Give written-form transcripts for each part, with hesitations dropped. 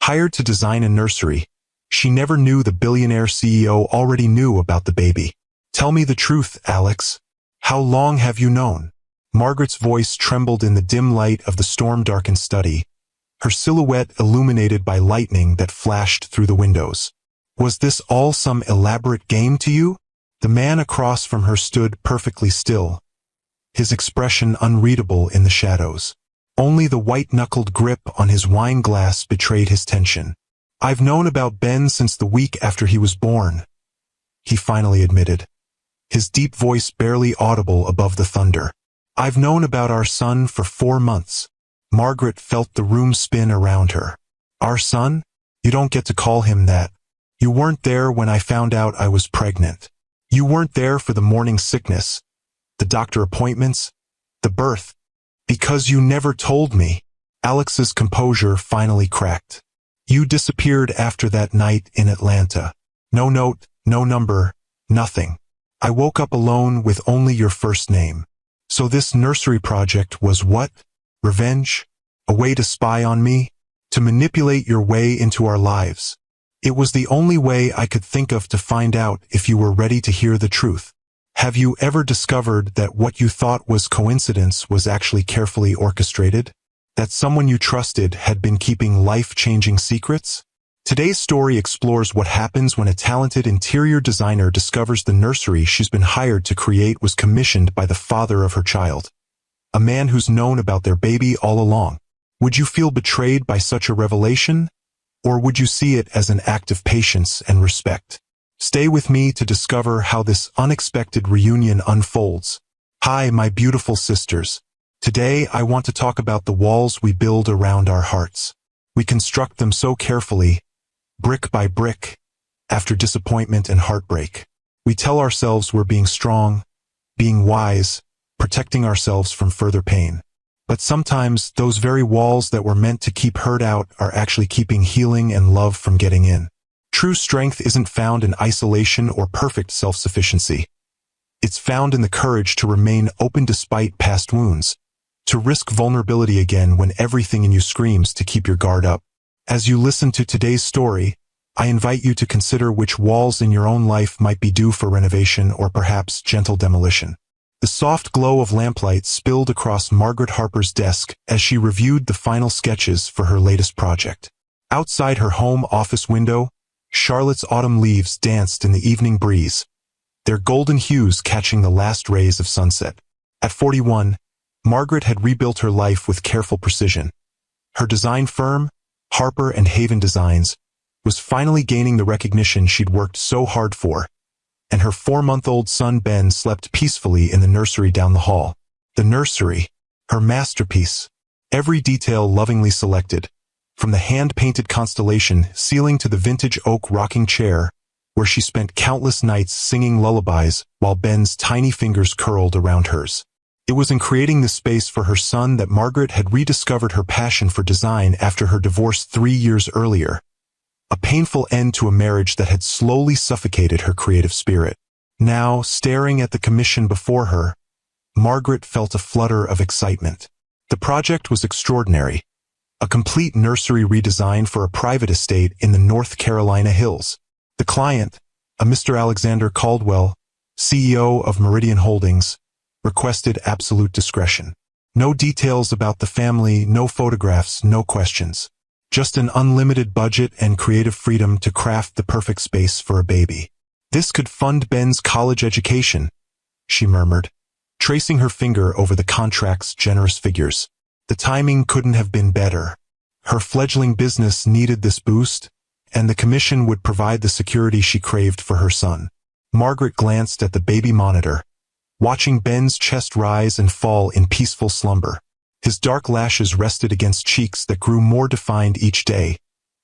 Hired to design a nursery, she never knew the billionaire CEO already knew about the baby. "Tell me the truth, Alex. How long have you known?" Margaret's voice trembled in the dim light of the storm-darkened study, her silhouette illuminated by lightning that flashed through the windows. "Was this all some elaborate game to you?" The man across from her stood perfectly still, his expression unreadable in the shadows. Only the white-knuckled grip on his wine glass betrayed his tension. "I've known about Ben since the week after he was born," he finally admitted, his deep voice barely audible above the thunder. "I've known about our son for 4 months. Margaret felt the room spin around her. "Our son? You don't get to call him that. You weren't there when I found out I was pregnant. You weren't there for the morning sickness, the doctor appointments, the birth. Because you never told me." Alex's composure finally cracked. "You disappeared after that night in Atlanta. No note, no number, nothing. I woke up alone with only your first name. So this nursery project was what? Revenge? A way to spy on me? To manipulate your way into our lives? It was the only way I could think of to find out if you were ready to hear the truth. Have you ever discovered that what you thought was coincidence was actually carefully orchestrated? That someone you trusted had been keeping life-changing secrets?" Today's story explores what happens when a talented interior designer discovers the nursery she's been hired to create was commissioned by the father of her child, a man who's known about their baby all along. Would you feel betrayed by such a revelation? Or would you see it as an act of patience and respect? Stay with me to discover how this unexpected reunion unfolds. Hi, my beautiful sisters. Today I want to talk about the walls we build around our hearts. We construct them so carefully, brick by brick, after disappointment and heartbreak. We tell ourselves we're being strong, being wise, protecting ourselves from further pain. But sometimes those very walls that were meant to keep hurt out are actually keeping healing and love from getting in. True strength isn't found in isolation or perfect self-sufficiency. It's found in the courage to remain open despite past wounds, to risk vulnerability again when everything in you screams to keep your guard up. As you listen to today's story, I invite you to consider which walls in your own life might be due for renovation or perhaps gentle demolition. The soft glow of lamplight spilled across Margaret Harper's desk as she reviewed the final sketches for her latest project. Outside her home office window, Charlotte's autumn leaves danced in the evening breeze, their golden hues catching the last rays of sunset. At 41, Margaret had rebuilt her life with careful precision. Her design firm, Harper and Haven Designs, was finally gaining the recognition she'd worked so hard for, and her 4-month-old son Ben slept peacefully in the nursery down the hall. The nursery, her masterpiece, every detail lovingly selected, from the hand-painted constellation ceiling to the vintage oak rocking chair, where she spent countless nights singing lullabies while Ben's tiny fingers curled around hers. It was in creating this space for her son that Margaret had rediscovered her passion for design after her divorce 3 years earlier, a painful end to a marriage that had slowly suffocated her creative spirit. Now, staring at the commission before her, Margaret felt a flutter of excitement. The project was extraordinary, a complete nursery redesign for a private estate in the North Carolina hills. The client, a Mr. Alexander Caldwell, CEO of Meridian Holdings, requested absolute discretion. No details about the family, no photographs, no questions. Just an unlimited budget and creative freedom to craft the perfect space for a baby. "This could fund Ben's college education," she murmured, tracing her finger over the contract's generous figures. The timing couldn't have been better. Her fledgling business needed this boost, and the commission would provide the security she craved for her son. Margaret glanced at the baby monitor, watching Ben's chest rise and fall in peaceful slumber. His dark lashes rested against cheeks that grew more defined each day,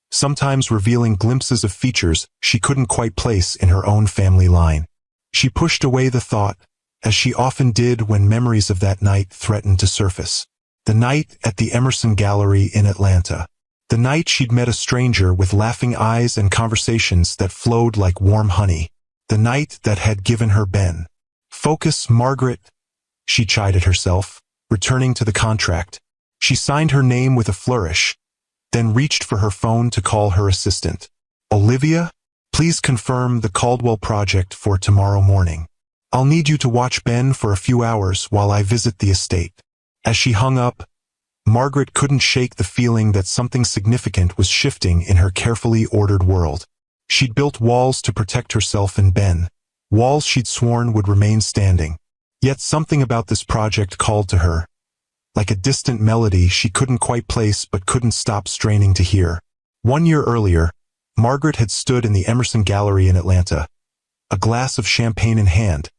sometimes revealing glimpses of features she couldn't quite place in her own family line. She pushed away the thought, as she often did when memories of that night threatened to surface. The night at the Emerson Gallery in Atlanta. The night she'd met a stranger with laughing eyes and conversations that flowed like warm honey. The night that had given her Ben. "Focus, Margaret," she chided herself, returning to the contract. She signed her name with a flourish, then reached for her phone to call her assistant. "Olivia, please confirm the Caldwell project for tomorrow morning. I'll need you to watch Ben for a few hours while I visit the estate." As she hung up, Margaret couldn't shake the feeling that something significant was shifting in her carefully ordered world. She'd built walls to protect herself and Ben, walls she'd sworn would remain standing. Yet something about this project called to her, like a distant melody she couldn't quite place but couldn't stop straining to hear. 1 year earlier, Margaret had stood in the Emerson Gallery in Atlanta, a glass of champagne in hand,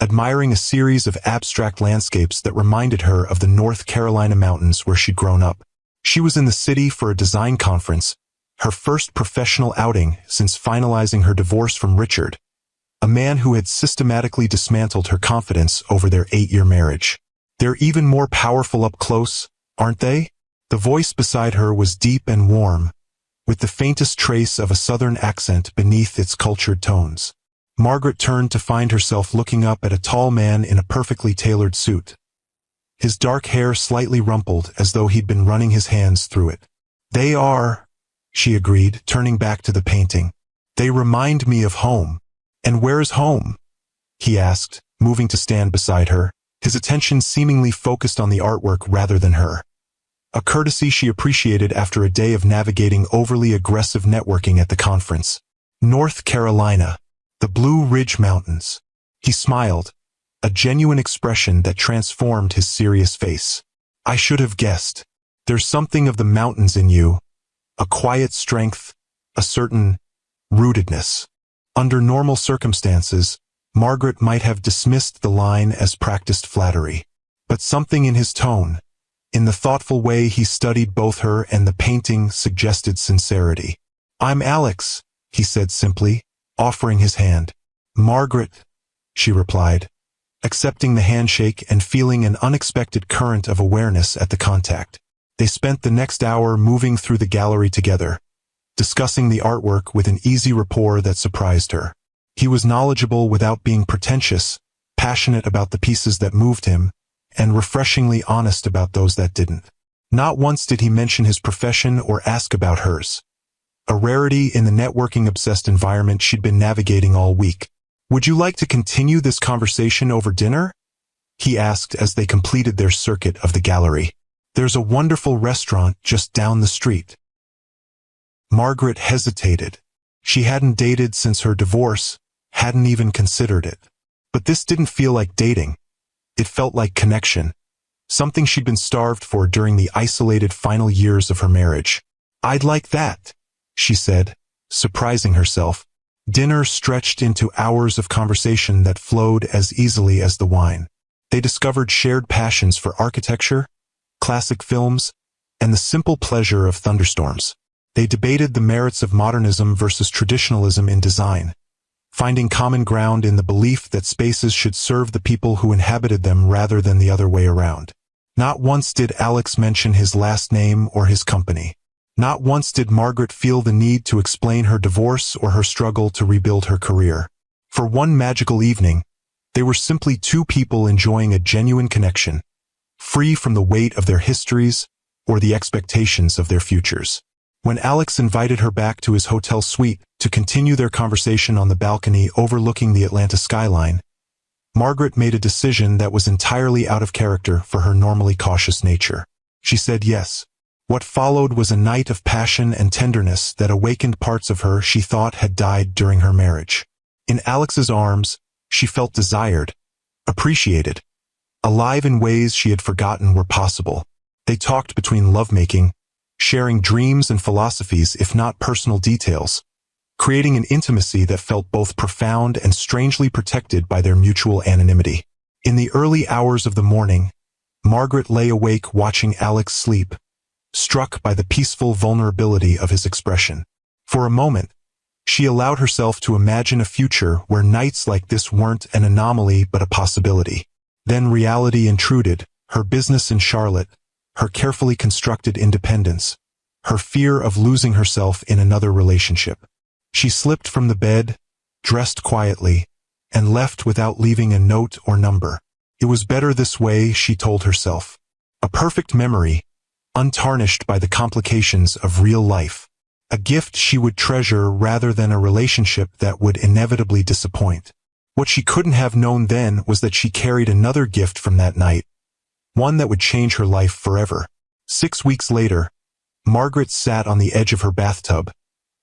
admiring a series of abstract landscapes that reminded her of the North Carolina mountains where she'd grown up. She was in the city for a design conference, her first professional outing since finalizing her divorce from Richard, a man who had systematically dismantled her confidence over their 8-year marriage. "They're even more powerful up close, aren't they?" The voice beside her was deep and warm, with the faintest trace of a southern accent beneath its cultured tones. Margaret turned to find herself looking up at a tall man in a perfectly tailored suit, his dark hair slightly rumpled as though he'd been running his hands through it. "They are," she agreed, turning back to the painting. "They remind me of home." "And where's home?" he asked, moving to stand beside her, his attention seemingly focused on the artwork rather than her. A courtesy she appreciated after a day of navigating overly aggressive networking at the conference. "North Carolina. The Blue Ridge Mountains." He smiled, a genuine expression that transformed his serious face. "I should have guessed. There's something of the mountains in you, a quiet strength, a certain rootedness." Under normal circumstances, Margaret might have dismissed the line as practiced flattery. But something in his tone, in the thoughtful way he studied both her and the painting, suggested sincerity. "I'm Alex," he said simply, offering his hand. "Margaret," she replied, accepting the handshake and feeling an unexpected current of awareness at the contact. They spent the next hour moving through the gallery together, discussing the artwork with an easy rapport that surprised her. He was knowledgeable without being pretentious, passionate about the pieces that moved him, and refreshingly honest about those that didn't. Not once did he mention his profession or ask about hers, a rarity in the networking-obsessed environment she'd been navigating all week. "Would you like to continue this conversation over dinner?" he asked as they completed their circuit of the gallery. "There's a wonderful restaurant just down the street." Margaret hesitated. She hadn't dated since her divorce, hadn't even considered it. But this didn't feel like dating. It felt like connection, something she'd been starved for during the isolated final years of her marriage. "I'd like that," she said, surprising herself. Dinner stretched into hours of conversation that flowed as easily as the wine. They discovered shared passions for architecture, classic films, and the simple pleasure of thunderstorms. They debated the merits of modernism versus traditionalism in design, finding common ground in the belief that spaces should serve the people who inhabited them rather than the other way around. Not once did Alex mention his last name or his company. Not once did Margaret feel the need to explain her divorce or her struggle to rebuild her career. For one magical evening, they were simply two people enjoying a genuine connection, free from the weight of their histories or the expectations of their futures. When Alex invited her back to his hotel suite to continue their conversation on the balcony overlooking the Atlanta skyline, Margaret made a decision that was entirely out of character for her normally cautious nature. She said yes. What followed was a night of passion and tenderness that awakened parts of her she thought had died during her marriage. In Alex's arms, she felt desired, appreciated, alive in ways she had forgotten were possible. They talked between lovemaking, sharing dreams and philosophies if not personal details, creating an intimacy that felt both profound and strangely protected by their mutual anonymity. In the early hours of the morning, Margaret lay awake watching Alex sleep, struck by the peaceful vulnerability of his expression. For a moment, she allowed herself to imagine a future where nights like this weren't an anomaly but a possibility. Then reality intruded, her business in Charlotte, her carefully constructed independence, her fear of losing herself in another relationship. She slipped from the bed, dressed quietly, and left without leaving a note or number. It was better this way, she told herself. A perfect memory, untarnished by the complications of real life. A gift she would treasure rather than a relationship that would inevitably disappoint. What she couldn't have known then was that she carried another gift from that night, one that would change her life forever. 6 weeks later, Margaret sat on the edge of her bathtub,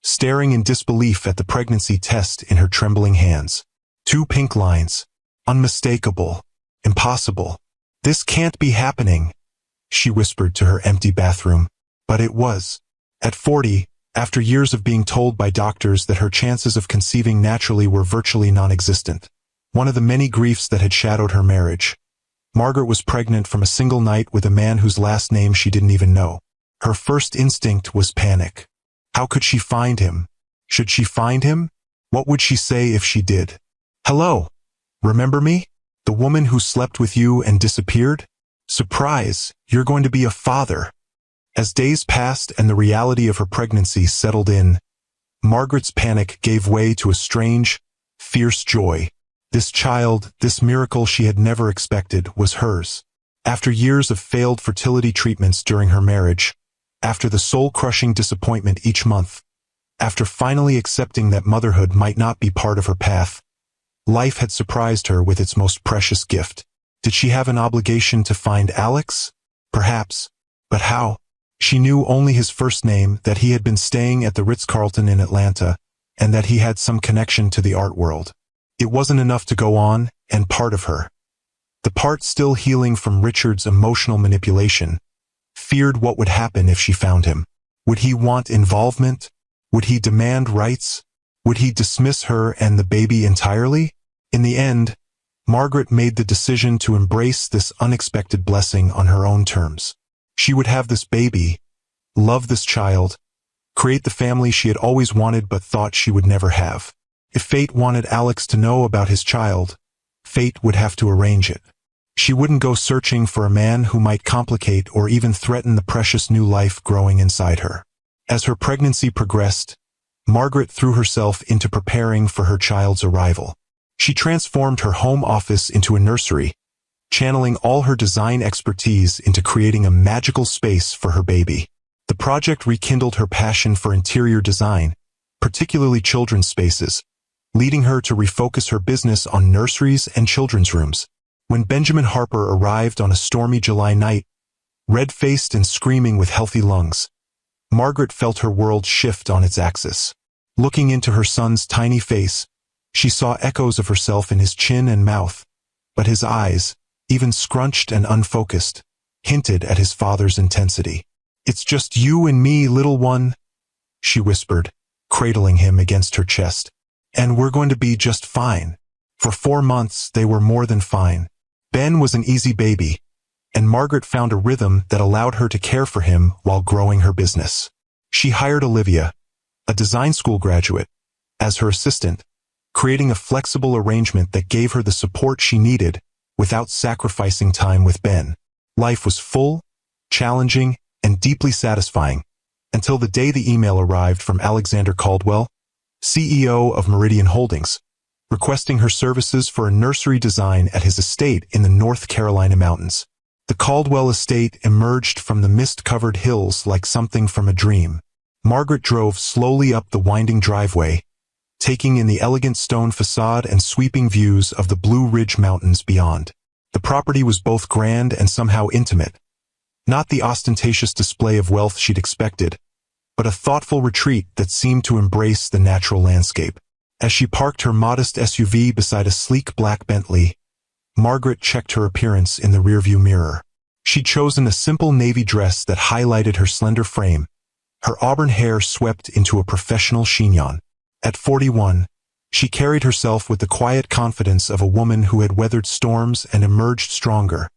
staring in disbelief at the pregnancy test in her trembling hands. 2 pink lines. Unmistakable. Impossible. "This can't be happening," she whispered to her empty bathroom. But it was. At 40, after years of being told by doctors that her chances of conceiving naturally were virtually non-existent, one of the many griefs that had shadowed her marriage, Margaret was pregnant from a single night with a man whose last name she didn't even know. Her first instinct was panic. How could she find him? Should she find him? What would she say if she did? "Hello. Remember me? The woman who slept with you and disappeared? Surprise, you're going to be a father." As days passed and the reality of her pregnancy settled in, Margaret's panic gave way to a strange, fierce joy. This child, this miracle she had never expected, was hers. After years of failed fertility treatments during her marriage, after the soul-crushing disappointment each month, after finally accepting that motherhood might not be part of her path, life had surprised her with its most precious gift. Did she have an obligation to find Alex? Perhaps. But how? She knew only his first name, that he had been staying at the Ritz-Carlton in Atlanta, and that he had some connection to the art world. It wasn't enough to go on, and part of her, the part still healing from Richard's emotional manipulation, feared what would happen if she found him. Would he want involvement? Would he demand rights? Would he dismiss her and the baby entirely? In the end, Margaret made the decision to embrace this unexpected blessing on her own terms. She would have this baby, love this child, create the family she had always wanted but thought she would never have. If fate wanted Alex to know about his child, fate would have to arrange it. She wouldn't go searching for a man who might complicate or even threaten the precious new life growing inside her. As her pregnancy progressed, Margaret threw herself into preparing for her child's arrival. She transformed her home office into a nursery, channeling all her design expertise into creating a magical space for her baby. The project rekindled her passion for interior design, particularly children's spaces, leading her to refocus her business on nurseries and children's rooms. When Benjamin Harper arrived on a stormy July night, red-faced and screaming with healthy lungs, Margaret felt her world shift on its axis. Looking into her son's tiny face, she saw echoes of herself in his chin and mouth, but his eyes, even scrunched and unfocused, hinted at his father's intensity. "It's just you and me, little one," she whispered, cradling him against her chest. "And we're going to be just fine." For 4 months, they were more than fine. Ben was an easy baby, and Margaret found a rhythm that allowed her to care for him while growing her business. She hired Olivia, a design school graduate, as her assistant, creating a flexible arrangement that gave her the support she needed without sacrificing time with Ben. Life was full, challenging, and deeply satisfying, until the day the email arrived from Alexander Caldwell, CEO of Meridian Holdings, requesting her services for a nursery design at his estate in the North Carolina mountains. The Caldwell estate emerged from the mist-covered hills like something from a dream. Margaret drove slowly up the winding driveway, taking in the elegant stone facade and sweeping views of the Blue Ridge Mountains beyond. The property was both grand and somehow intimate, not the ostentatious display of wealth she'd expected, but a thoughtful retreat that seemed to embrace the natural landscape. As she parked her modest SUV beside a sleek black Bentley, Margaret checked her appearance in the rearview mirror. She'd chosen a simple navy dress that highlighted her slender frame, her auburn hair swept into a professional chignon. At 41, she carried herself with the quiet confidence of a woman who had weathered storms and emerged stronger,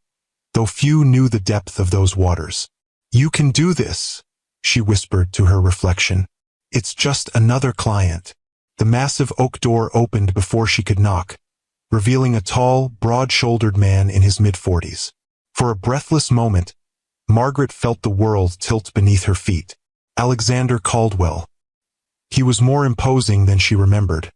though few knew the depth of those waters. "You can do this," she whispered to her reflection. "It's just another client." The massive oak door opened before she could knock, revealing a tall, broad-shouldered man in his mid-40s. For a breathless moment, Margaret felt the world tilt beneath her feet. Alexander Caldwell. He was more imposing than she remembered,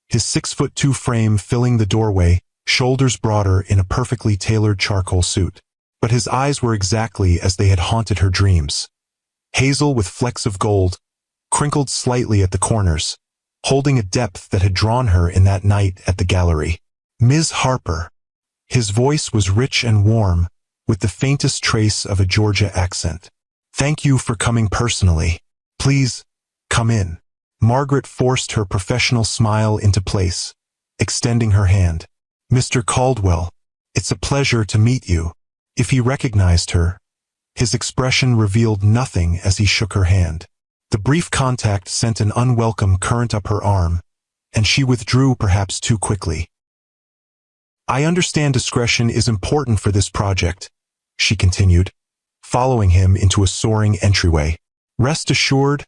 his 6'2" frame filling the doorway, shoulders broader in a perfectly tailored charcoal suit. but his eyes were exactly as they had haunted her dreams. Hazel with flecks of gold, crinkled slightly at the corners, holding a depth that had drawn her in that night at the gallery. Ms. Harper. His voice was rich and warm, with the faintest trace of a Georgia accent. Thank you for coming personally. Please, come in. Margaret forced her professional smile into place, extending her hand. Mr. Caldwell, it's a pleasure to meet you. If he recognized her, his expression revealed nothing as he shook her hand. The brief contact sent an unwelcome current up her arm, and she withdrew perhaps too quickly. I understand discretion is important for this project, she continued, following him into a soaring entryway. Rest assured,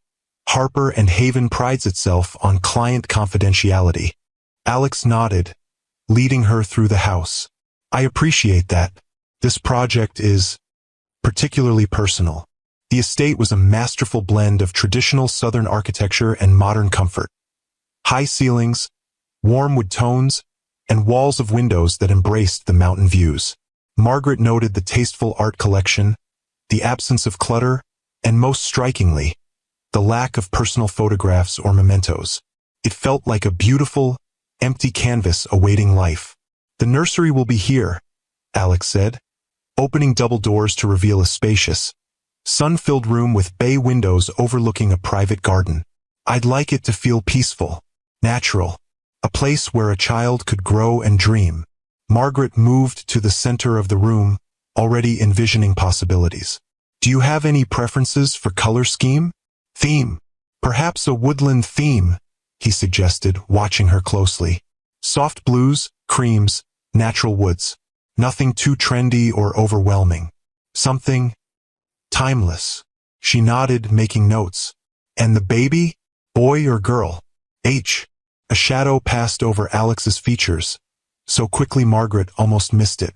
Harper and Haven prides itself on client confidentiality. Alex nodded, leading her through the house. I appreciate that. This project is particularly personal. The estate was a masterful blend of traditional Southern architecture and modern comfort. High ceilings, warm wood tones, and walls of windows that embraced the mountain views. Margaret noted the tasteful art collection, the absence of clutter, and most strikingly, the lack of personal photographs or mementos. It felt like a beautiful, empty canvas awaiting life. The nursery will be here, Alex said, opening double doors to reveal a spacious, sun-filled room with bay windows overlooking a private garden. I'd like it to feel peaceful, natural, a place where a child could grow and dream. Margaret moved to the center of the room, already envisioning possibilities. Do you have any preferences for color scheme? Theme? Perhaps a woodland theme, he suggested, watching her closely. Soft blues, creams, natural woods. Nothing too trendy or overwhelming. Something timeless. She nodded, making notes. And the baby? Boy or girl? H. A shadow passed over Alex's features, so quickly Margaret almost missed it.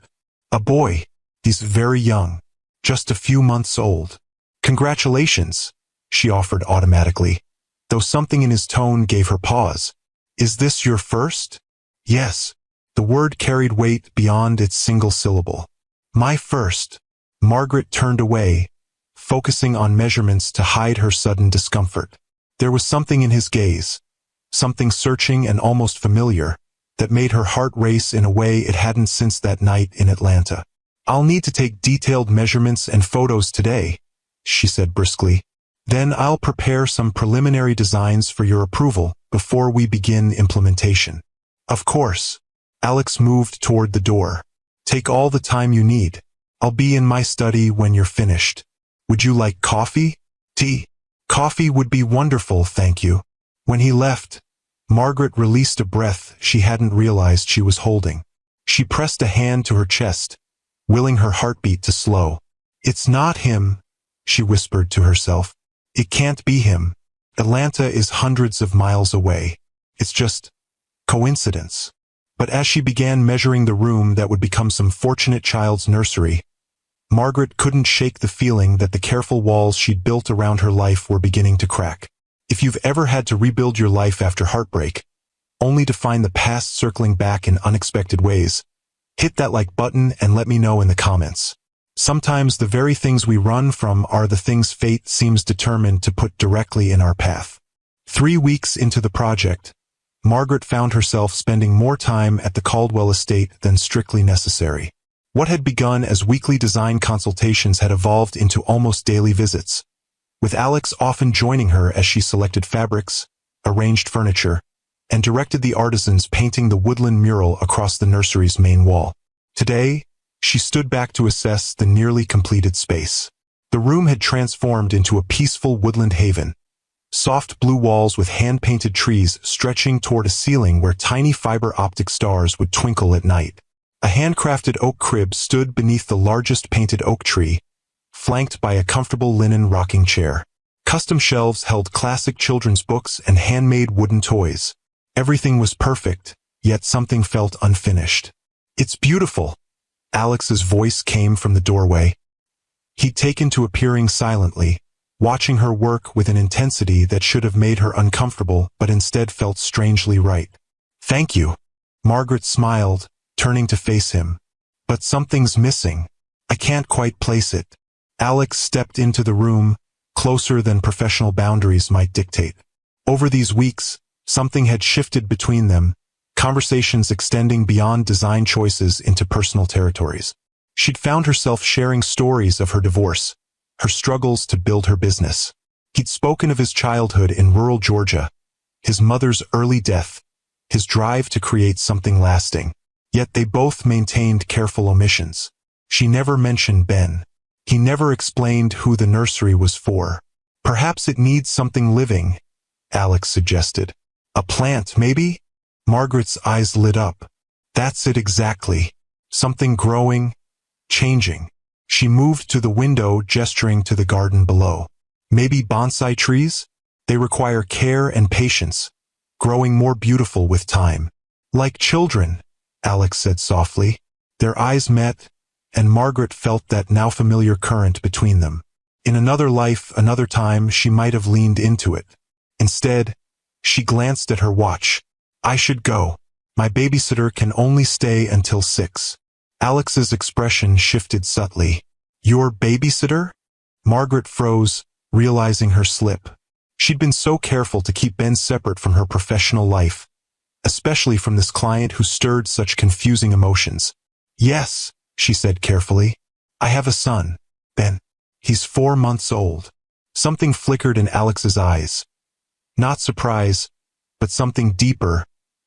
A boy. He's very young. Just a few months old. Congratulations, she offered automatically, though something in his tone gave her pause. Is this your first? Yes. The word carried weight beyond its single syllable. My first. Margaret turned away, focusing on measurements to hide her sudden discomfort. There was something in his gaze, something searching and almost familiar, that made her heart race in a way it hadn't since that night in Atlanta. I'll need to take detailed measurements and photos today, she said briskly. Then I'll prepare some preliminary designs for your approval before we begin implementation. Of course. Alex moved toward the door. Take all the time you need. I'll be in my study when you're finished. Would you like coffee? Tea? Coffee would be wonderful, thank you. When he left, Margaret released a breath she hadn't realized she was holding. She pressed a hand to her chest, willing her heartbeat to slow. It's not him, she whispered to herself. It can't be him. Atlanta is hundreds of miles away. It's just coincidence. But as she began measuring the room that would become some fortunate child's nursery, Margaret couldn't shake the feeling that the careful walls she'd built around her life were beginning to crack. If you've ever had to rebuild your life after heartbreak, only to find the past circling back in unexpected ways, hit that like button and let me know in the comments. Sometimes the very things we run from are the things fate seems determined to put directly in our path. 3 weeks into the project, Margaret found herself spending more time at the Caldwell estate than strictly necessary. What had begun as weekly design consultations had evolved into almost daily visits, with Alex often joining her as she selected fabrics, arranged furniture, and directed the artisans painting the woodland mural across the nursery's main wall. Today, she stood back to assess the nearly completed space. The room had transformed into a peaceful woodland haven. Soft blue walls with hand-painted trees stretching toward a ceiling where tiny fiber-optic stars would twinkle at night. A handcrafted oak crib stood beneath the largest painted oak tree, flanked by a comfortable linen rocking chair. Custom shelves held classic children's books and handmade wooden toys. Everything was perfect, yet something felt unfinished. It's beautiful. Alex's voice came from the doorway. He'd taken to appearing silently, watching her work with an intensity that should have made her uncomfortable but instead felt strangely right. Thank you. Margaret smiled, turning to face him. But something's missing. I can't quite place it. Alex stepped into the room, closer than professional boundaries might dictate. Over these weeks, something had shifted between them, conversations extending beyond design choices into personal territories. She'd found herself sharing stories of her divorce, her struggles to build her business. He'd spoken of his childhood in rural Georgia, his mother's early death, his drive to create something lasting. Yet they both maintained careful omissions. She never mentioned Ben. He never explained who the nursery was for. Perhaps it needs something living, Alex suggested. A plant, maybe? Margaret's eyes lit up. That's it exactly. Something growing, changing. She moved to the window, gesturing to the garden below. Maybe bonsai trees? They require care and patience, growing more beautiful with time. Like children, Alex said softly. Their eyes met, and Margaret felt that now familiar current between them. In another life, another time, she might have leaned into it. Instead, she glanced at her watch. I should go. My babysitter can only stay until 6. Alex's expression shifted subtly. Your babysitter? Margaret froze, realizing her slip. She'd been so careful to keep Ben separate from her professional life, especially from this client who stirred such confusing emotions. Yes, she said carefully. I have a son, Ben. He's 4 months old. Something flickered in Alex's eyes. Not surprise, but something deeper,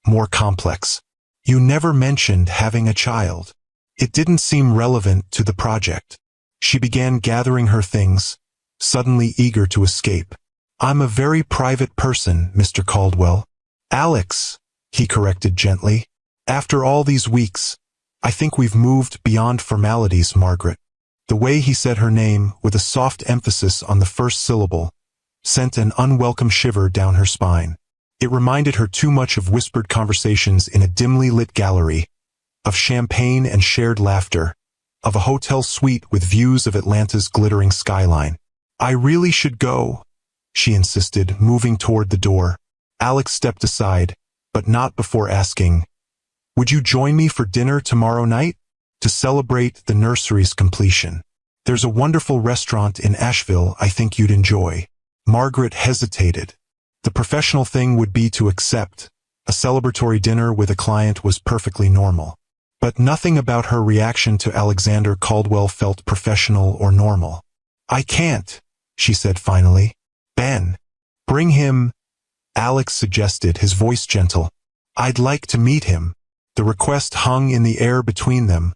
more complex. You never mentioned having a child. It didn't seem relevant to the project. She began gathering her things, suddenly eager to escape. I'm a very private person, Mr. Caldwell. Alex, he corrected gently. After all these weeks, I think we've moved beyond formalities, Margaret. The way he said her name, with a soft emphasis on the first syllable, sent an unwelcome shiver down her spine. It reminded her too much of whispered conversations in a dimly lit gallery, of champagne and shared laughter, of a hotel suite with views of Atlanta's glittering skyline. I really should go, she insisted, moving toward the door. Alex stepped aside, but not before asking, would you join me for dinner tomorrow night? To celebrate the nursery's completion. There's a wonderful restaurant in Asheville I think you'd enjoy. Margaret hesitated. The professional thing would be to accept. A celebratory dinner with a client was perfectly normal. But nothing about her reaction to Alexander Caldwell felt professional or normal. I can't, she said finally. Ben, bring him, Alex suggested, his voice gentle. I'd like to meet him. The request hung in the air between them,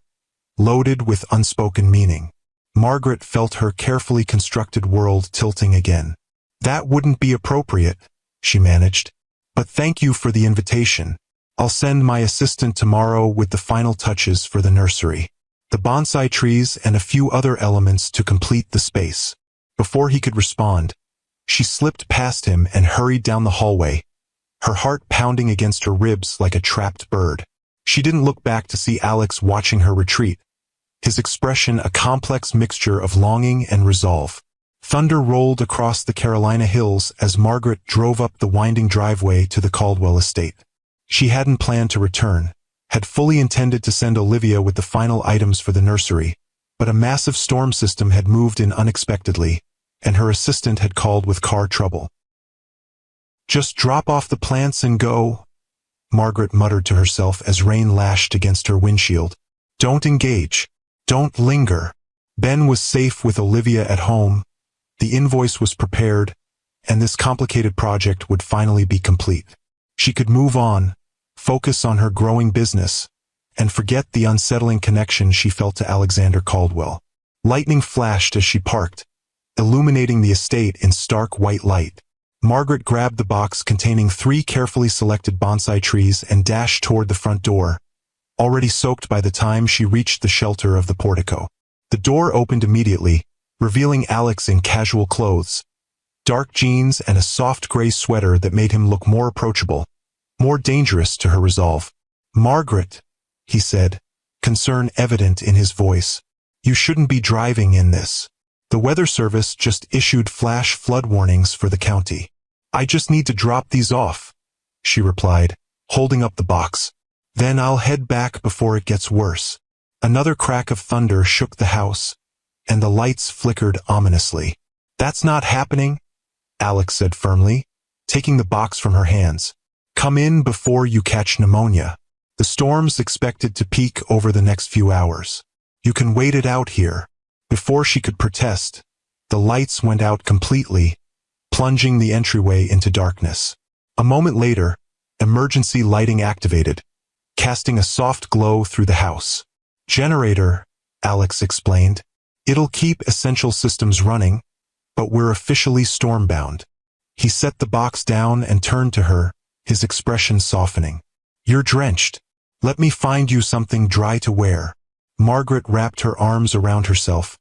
loaded with unspoken meaning. Margaret felt her carefully constructed world tilting again. That wouldn't be appropriate, she managed. But thank you for the invitation. I'll send my assistant tomorrow with the final touches for the nursery. The bonsai trees and a few other elements to complete the space. Before he could respond, she slipped past him and hurried down the hallway, her heart pounding against her ribs like a trapped bird. She didn't look back to see Alex watching her retreat, his expression a complex mixture of longing and resolve. Thunder rolled across the Carolina hills as Margaret drove up the winding driveway to the Caldwell estate. She hadn't planned to return, had fully intended to send Olivia with the final items for the nursery, but a massive storm system had moved in unexpectedly, and her assistant had called with car trouble. Just drop off the plants and go, Margaret muttered to herself as rain lashed against her windshield. Don't engage. Don't linger. Ben was safe with Olivia at home. The invoice was prepared, and this complicated project would finally be complete. She could move on, focus on her growing business, and forget the unsettling connection she felt to Alexander Caldwell. Lightning flashed as she parked, illuminating the estate in stark white light. Margaret grabbed the box containing 3 carefully selected bonsai trees and dashed toward the front door, already soaked by the time she reached the shelter of the portico. The door opened immediately, revealing Alex in casual clothes, dark jeans and a soft gray sweater that made him look more approachable, more dangerous to her resolve. Margaret, he said, concern evident in his voice. You shouldn't be driving in this. The Weather Service just issued flash flood warnings for the county. I just need to drop these off, she replied, holding up the box. Then I'll head back before it gets worse. Another crack of thunder shook the house, and the lights flickered ominously. "That's not happening," Alex said firmly, taking the box from her hands. "Come in before you catch pneumonia. The storm's expected to peak over the next few hours. You can wait it out here." Before she could protest, the lights went out completely, plunging the entryway into darkness. A moment later, emergency lighting activated, casting a soft glow through the house. "Generator," Alex explained. "It'll keep essential systems running, but we're officially stormbound." He set the box down and turned to her, his expression softening. "You're drenched. Let me find you something dry to wear." Margaret wrapped her arms around herself,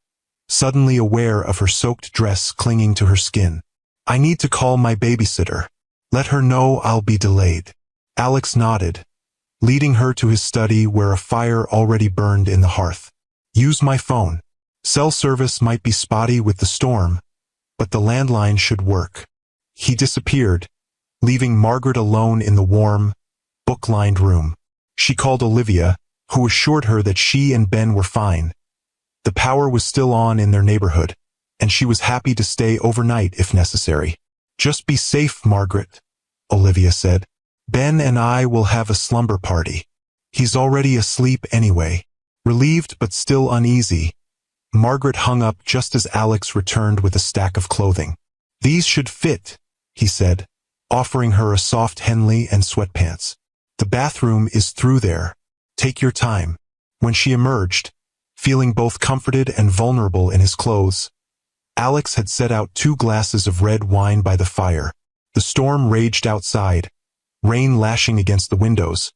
suddenly aware of her soaked dress clinging to her skin. "I need to call my babysitter. Let her know I'll be delayed." Alex nodded, leading her to his study where a fire already burned in the hearth. "Use my phone. Cell service might be spotty with the storm, but the landline should work." He disappeared, leaving Margaret alone in the warm, book-lined room. She called Olivia, who assured her that she and Ben were fine. The power was still on in their neighborhood, and she was happy to stay overnight if necessary. "Just be safe, Margaret," Olivia said. "Ben and I will have a slumber party. He's already asleep anyway." Relieved but still uneasy, Margaret hung up just as Alex returned with a stack of clothing. "These should fit," he said, offering her a soft Henley and sweatpants. "The bathroom is through there. Take your time." When she emerged, feeling both comforted and vulnerable in his clothes, Alex had set out 2 glasses of red wine by the fire. The storm raged outside, rain lashing against the windows,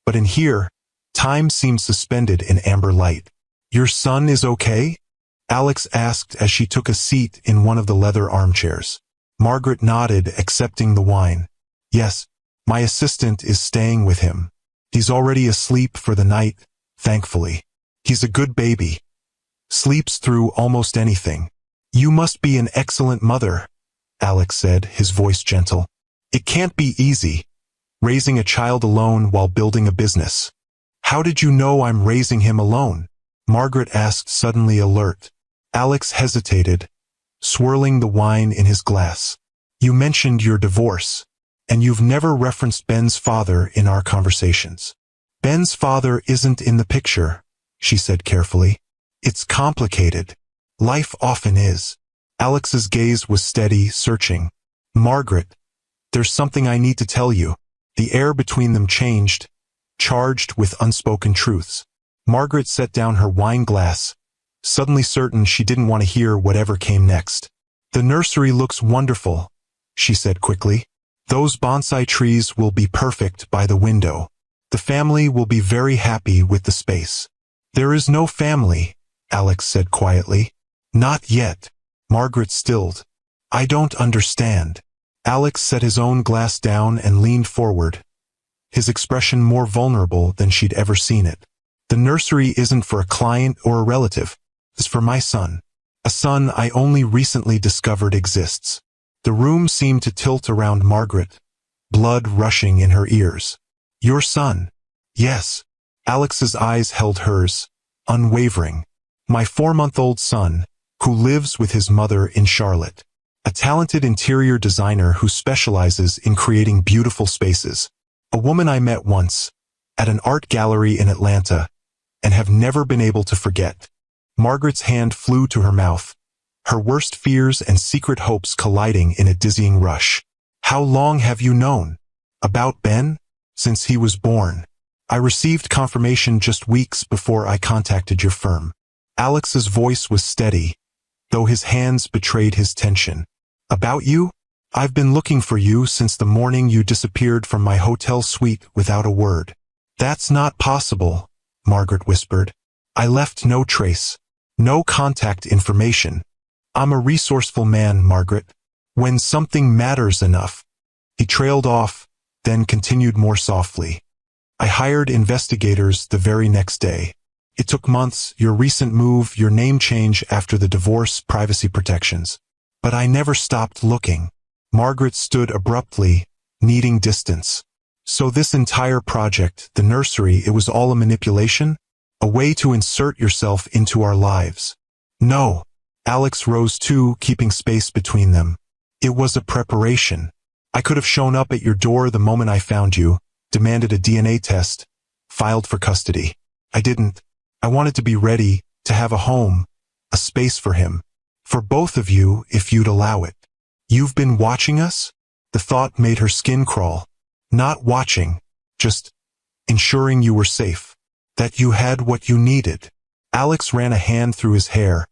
but in here, time seemed suspended in amber light. "Your son is okay?" Alex asked as she took a seat in one of the leather armchairs. Margaret nodded, accepting the wine. "Yes, my assistant is staying with him. He's already asleep for the night, thankfully. He's a good baby. Sleeps through almost anything." "You must be an excellent mother," Alex said, his voice gentle. "It can't be easy, raising a child alone while building a business." "How did you know I'm raising him alone?" Margaret asked, suddenly alert. Alex hesitated, swirling the wine in his glass. "You mentioned your divorce, and you've never referenced Ben's father in our conversations." "Ben's father isn't in the picture," she said carefully. "It's complicated. Life often is." Alex's gaze was steady, searching. "Margaret, there's something I need to tell you." The air between them changed, charged with unspoken truths. Margaret set down her wine glass, suddenly certain she didn't want to hear whatever came next. "The nursery looks wonderful," she said quickly. "Those bonsai trees will be perfect by the window. The family will be very happy with the space." "There is no family," Alex said quietly. "Not yet." Margaret stilled. "I don't understand." Alex set his own glass down and leaned forward, his expression more vulnerable than she'd ever seen it. "The nursery isn't for a client or a relative. It's for my son. A son I only recently discovered exists." The room seemed to tilt around Margaret, blood rushing in her ears. "Your son?" "Yes." Alex's eyes held hers, unwavering. "My 4-month-old son, who lives with his mother in Charlotte. A talented interior designer who specializes in creating beautiful spaces. A woman I met once, at an art gallery in Atlanta, and have never been able to forget." Margaret's hand flew to her mouth, her worst fears and secret hopes colliding in a dizzying rush. "How long have you known?" "About Ben? Since he was born. I received confirmation just weeks before I contacted your firm." Alex's voice was steady, though his hands betrayed his tension. "About you? I've been looking for you since the morning you disappeared from my hotel suite without a word." "That's not possible," Margaret whispered. "I left no trace. No contact information. I'm a resourceful man, Margaret. When something matters enough." He trailed off, then continued more softly. "I hired investigators the very next day. It took months, your recent move, your name change after the divorce, privacy protections. But I never stopped looking." Margaret stood abruptly, needing distance. "So this entire project, the nursery, it was all a manipulation? a way to insert yourself into our lives. No. Alex rose too, keeping space between them. It was a preparation. I could have shown up at your door the moment I found you, demanded a DNA test, filed for custody. I didn't. I wanted to be ready, to have a home, a space for him. For both of you, if you'd allow it. You've been watching us? The thought made her skin crawl. Not watching, just ensuring you were safe. That you had what you needed. Alex ran a hand through his hair,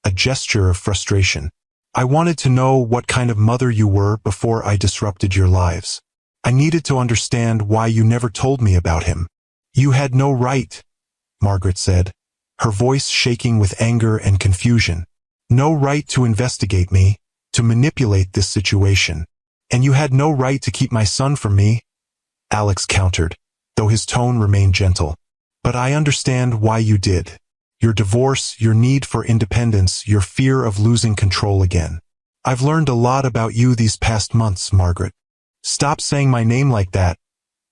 a gesture of frustration. I wanted to know what kind of mother you were before I disrupted your lives. I needed to understand why you never told me about him. You had no right, Margaret said, her voice shaking with anger and confusion. No right to investigate me, to manipulate this situation. And you had no right to keep my son from me, Alex countered, though his tone remained gentle. But I understand why you did. Your divorce, your need for independence, your fear of losing control again. I've learned a lot about you these past months, Margaret. Stop saying my name like that,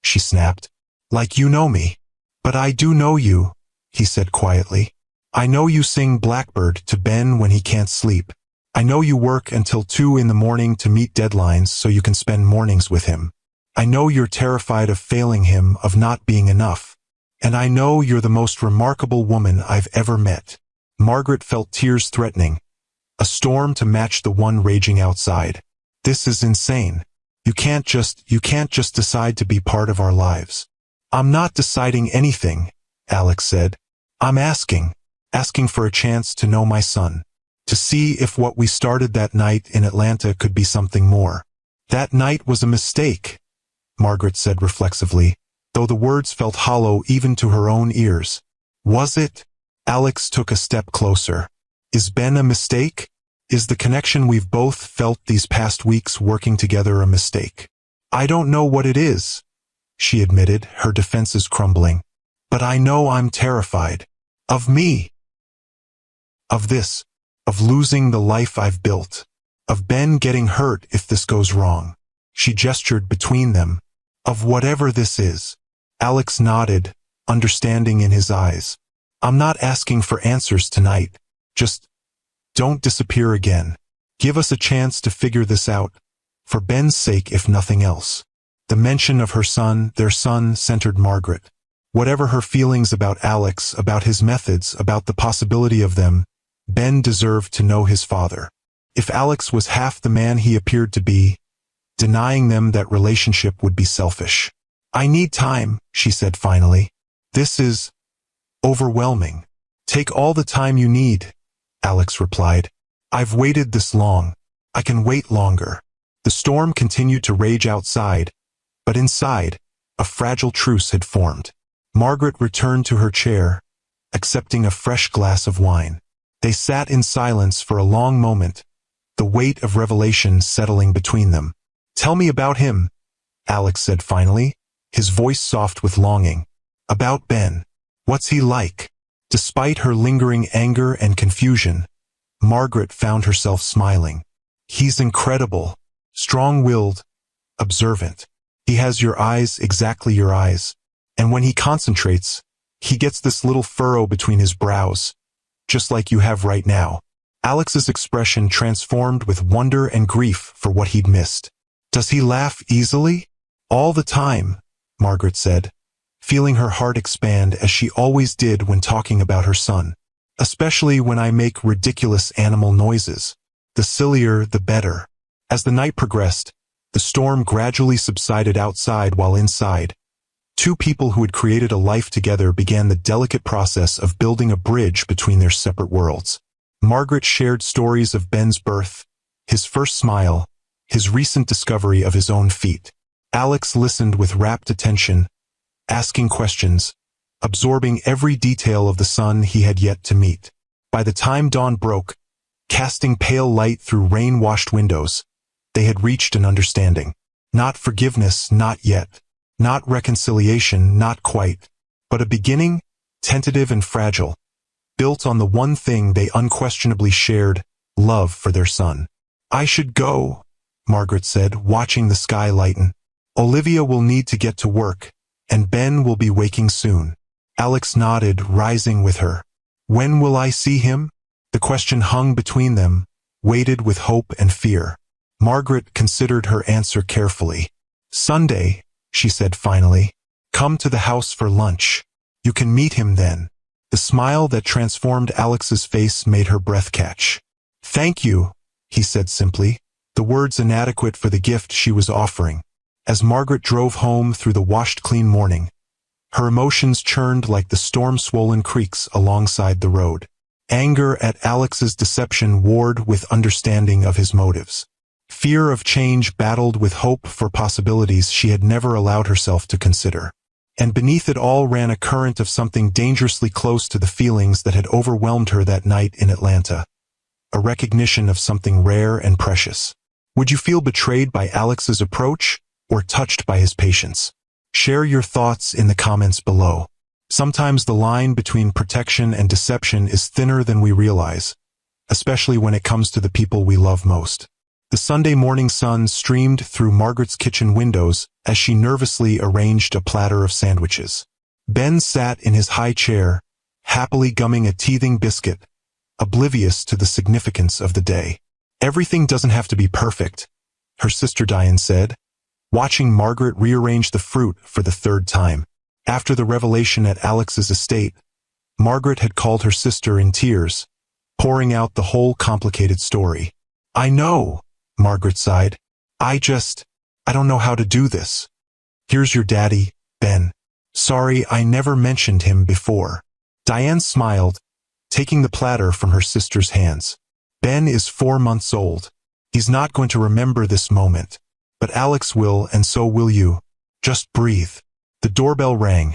she snapped. Like you know me. But I do know you, he said quietly. I know you sing Blackbird to Ben when he can't sleep. I know you work until 2 in the morning to meet deadlines so you can spend mornings with him. I know you're terrified of failing him, of not being enough. And I know you're the most remarkable woman I've ever met. Margaret felt tears threatening, a storm to match the one raging outside. This is insane. You can't just decide to be part of our lives. I'm not deciding anything, Alex said. I'm asking for a chance to know my son. To see if what we started that night in Atlanta could be something more. That night was a mistake, Margaret said reflexively, though the words felt hollow even to her own ears. Was it? Alex took a step closer. Is Ben a mistake? Is the connection we've both felt these past weeks working together a mistake? I don't know what it is, she admitted, her defenses crumbling. But I know I'm terrified. Of me. Of this. Of losing the life I've built. Of Ben getting hurt if this goes wrong. She gestured between them. Of whatever this is. Alex nodded, understanding in his eyes. I'm not asking for answers tonight. Just don't disappear again. Give us a chance to figure this out. For Ben's sake, if nothing else. The mention of her son, their son, centered Margaret. Whatever her feelings about Alex, about his methods, about the possibility of them, Ben deserved to know his father. If Alex was half the man he appeared to be, denying them that relationship would be selfish. I need time, she said finally. This is overwhelming. Take all the time you need, Alex replied. I've waited this long. I can wait longer. The storm continued to rage outside, but inside, a fragile truce had formed. Margaret returned to her chair, accepting a fresh glass of wine. They sat in silence for a long moment, the weight of revelation settling between them. Tell me about him, Alex said finally, his voice soft with longing. About Ben. What's he like? Despite her lingering anger and confusion, Margaret found herself smiling. He's incredible, strong-willed, observant. He has your eyes, exactly your eyes. And when he concentrates, he gets this little furrow between his brows, just like you have right now. Alex's expression transformed with wonder and grief for what he'd missed. Does he laugh easily? All the time, Margaret said, feeling her heart expand as she always did when talking about her son. Especially when I make ridiculous animal noises. The sillier, the better. As the night progressed, the storm gradually subsided outside while inside. Two people who had created a life together began the delicate process of building a bridge between their separate worlds. Margaret shared stories of Ben's birth, his first smile, his recent discovery of his own feet. Alex listened with rapt attention, asking questions, absorbing every detail of the son he had yet to meet. By the time dawn broke, casting pale light through rain-washed windows, they had reached an understanding. Not forgiveness, not yet. Not reconciliation, not quite. But a beginning, tentative and fragile, built on the one thing they unquestionably shared, love for their son. I should go, Margaret said, watching the sky lighten. Olivia will need to get to work, and Ben will be waking soon. Alex nodded, rising with her. When will I see him? The question hung between them, weighted with hope and fear. Margaret considered her answer carefully. Sunday, she said finally. Come to the house for lunch. You can meet him then. The smile that transformed Alex's face made her breath catch. Thank you, he said simply, the words inadequate for the gift she was offering. As Margaret drove home through the washed-clean morning, her emotions churned like the storm-swollen creeks alongside the road. Anger at Alex's deception warred with understanding of his motives. Fear of change battled with hope for possibilities she had never allowed herself to consider. And beneath it all ran a current of something dangerously close to the feelings that had overwhelmed her that night in Atlanta. A recognition of something rare and precious. Would you feel betrayed by Alex's approach, or touched by his patience? Share your thoughts in the comments below. Sometimes the line between protection and deception is thinner than we realize, especially when it comes to the people we love most. The Sunday morning sun streamed through Margaret's kitchen windows as she nervously arranged a platter of sandwiches. Ben sat in his high chair, happily gumming a teething biscuit, oblivious to the significance of the day. Everything doesn't have to be perfect, her sister Diane said, watching Margaret rearrange the fruit for the third time. After the revelation at Alex's estate, Margaret had called her sister in tears, pouring out the whole complicated story. I know, Margaret sighed. I don't know how to do this. Here's your daddy, Ben. Sorry I never mentioned him before. Diane smiled, taking the platter from her sister's hands. Ben is 4 months old. He's not going to remember this moment. But Alex will, and so will you. Just breathe. The doorbell rang,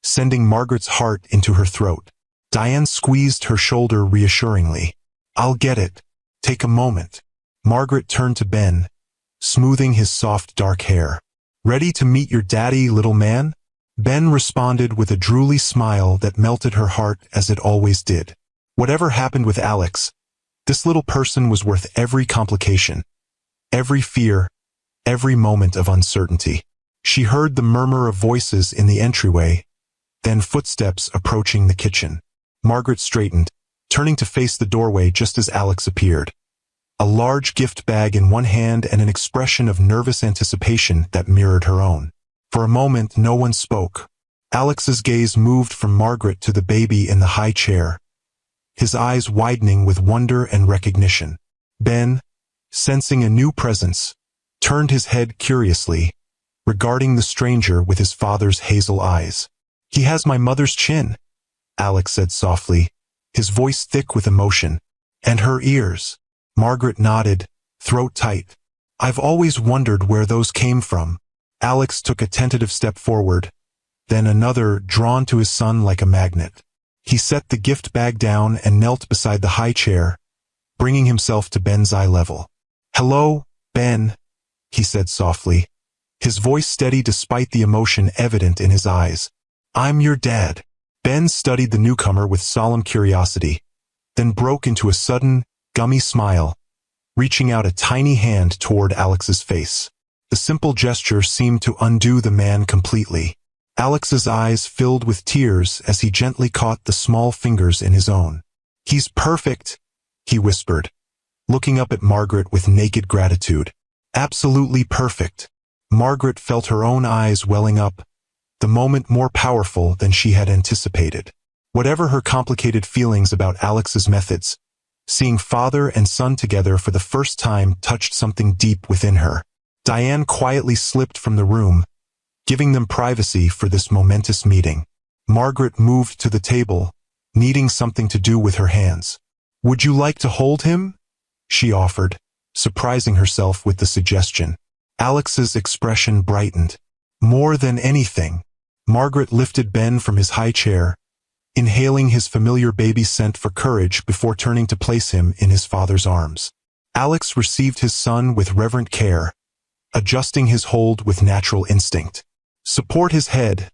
sending Margaret's heart into her throat. Diane squeezed her shoulder reassuringly. I'll get it. Take a moment. Margaret turned to Ben, smoothing his soft dark hair. Ready to meet your daddy, little man? Ben responded with a drooly smile that melted her heart as it always did. Whatever happened with Alex, this little person was worth every complication, every fear, every moment of uncertainty. She heard the murmur of voices in the entryway, then footsteps approaching the kitchen. Margaret straightened, turning to face the doorway just as Alex appeared. A large gift bag in one hand and an expression of nervous anticipation that mirrored her own. For a moment, no one spoke. Alex's gaze moved from Margaret to the baby in the high chair, his eyes widening with wonder and recognition. Ben, sensing a new presence, turned his head curiously, regarding the stranger with his father's hazel eyes. He has my mother's chin, Alex said softly, his voice thick with emotion. And her ears. Margaret nodded, throat tight. I've always wondered where those came from. Alex took a tentative step forward, then another, drawn to his son like a magnet. He set the gift bag down and knelt beside the high chair, bringing himself to Ben's eye level. Hello, Ben, he said softly, his voice steady despite the emotion evident in his eyes. I'm your dad. Ben studied the newcomer with solemn curiosity, then broke into a sudden, gummy smile, reaching out a tiny hand toward Alex's face. The simple gesture seemed to undo the man completely. Alex's eyes filled with tears as he gently caught the small fingers in his own. He's perfect, he whispered, looking up at Margaret with naked gratitude. Absolutely perfect. Margaret felt her own eyes welling up, the moment more powerful than she had anticipated. Whatever her complicated feelings about Alex's methods, seeing father and son together for the first time touched something deep within her. Diane quietly slipped from the room, giving them privacy for this momentous meeting. Margaret moved to the table, needing something to do with her hands. Would you like to hold him? She offered, surprising herself with the suggestion. Alex's expression brightened. More than anything. Margaret lifted Ben from his high chair, inhaling his familiar baby scent for courage before turning to place him in his father's arms. Alex received his son with reverent care, adjusting his hold with natural instinct. Support his head,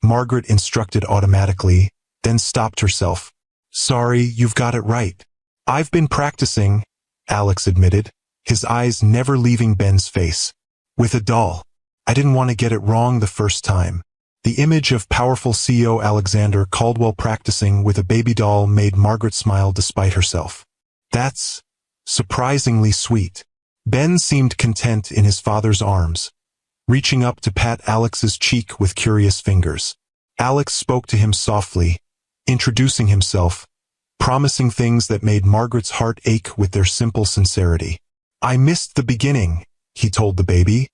Margaret instructed automatically, then stopped herself. Sorry, you've got it right. I've been practicing, Alex admitted, his eyes never leaving Ben's face. With a doll. I didn't want to get it wrong the first time. The image of powerful CEO Alexander Caldwell practicing with a baby doll made Margaret smile despite herself. That's surprisingly sweet. Ben seemed content in his father's arms, reaching up to pat Alex's cheek with curious fingers. Alex spoke to him softly, introducing himself, promising things that made Margaret's heart ache with their simple sincerity. "I missed the beginning," he told the baby,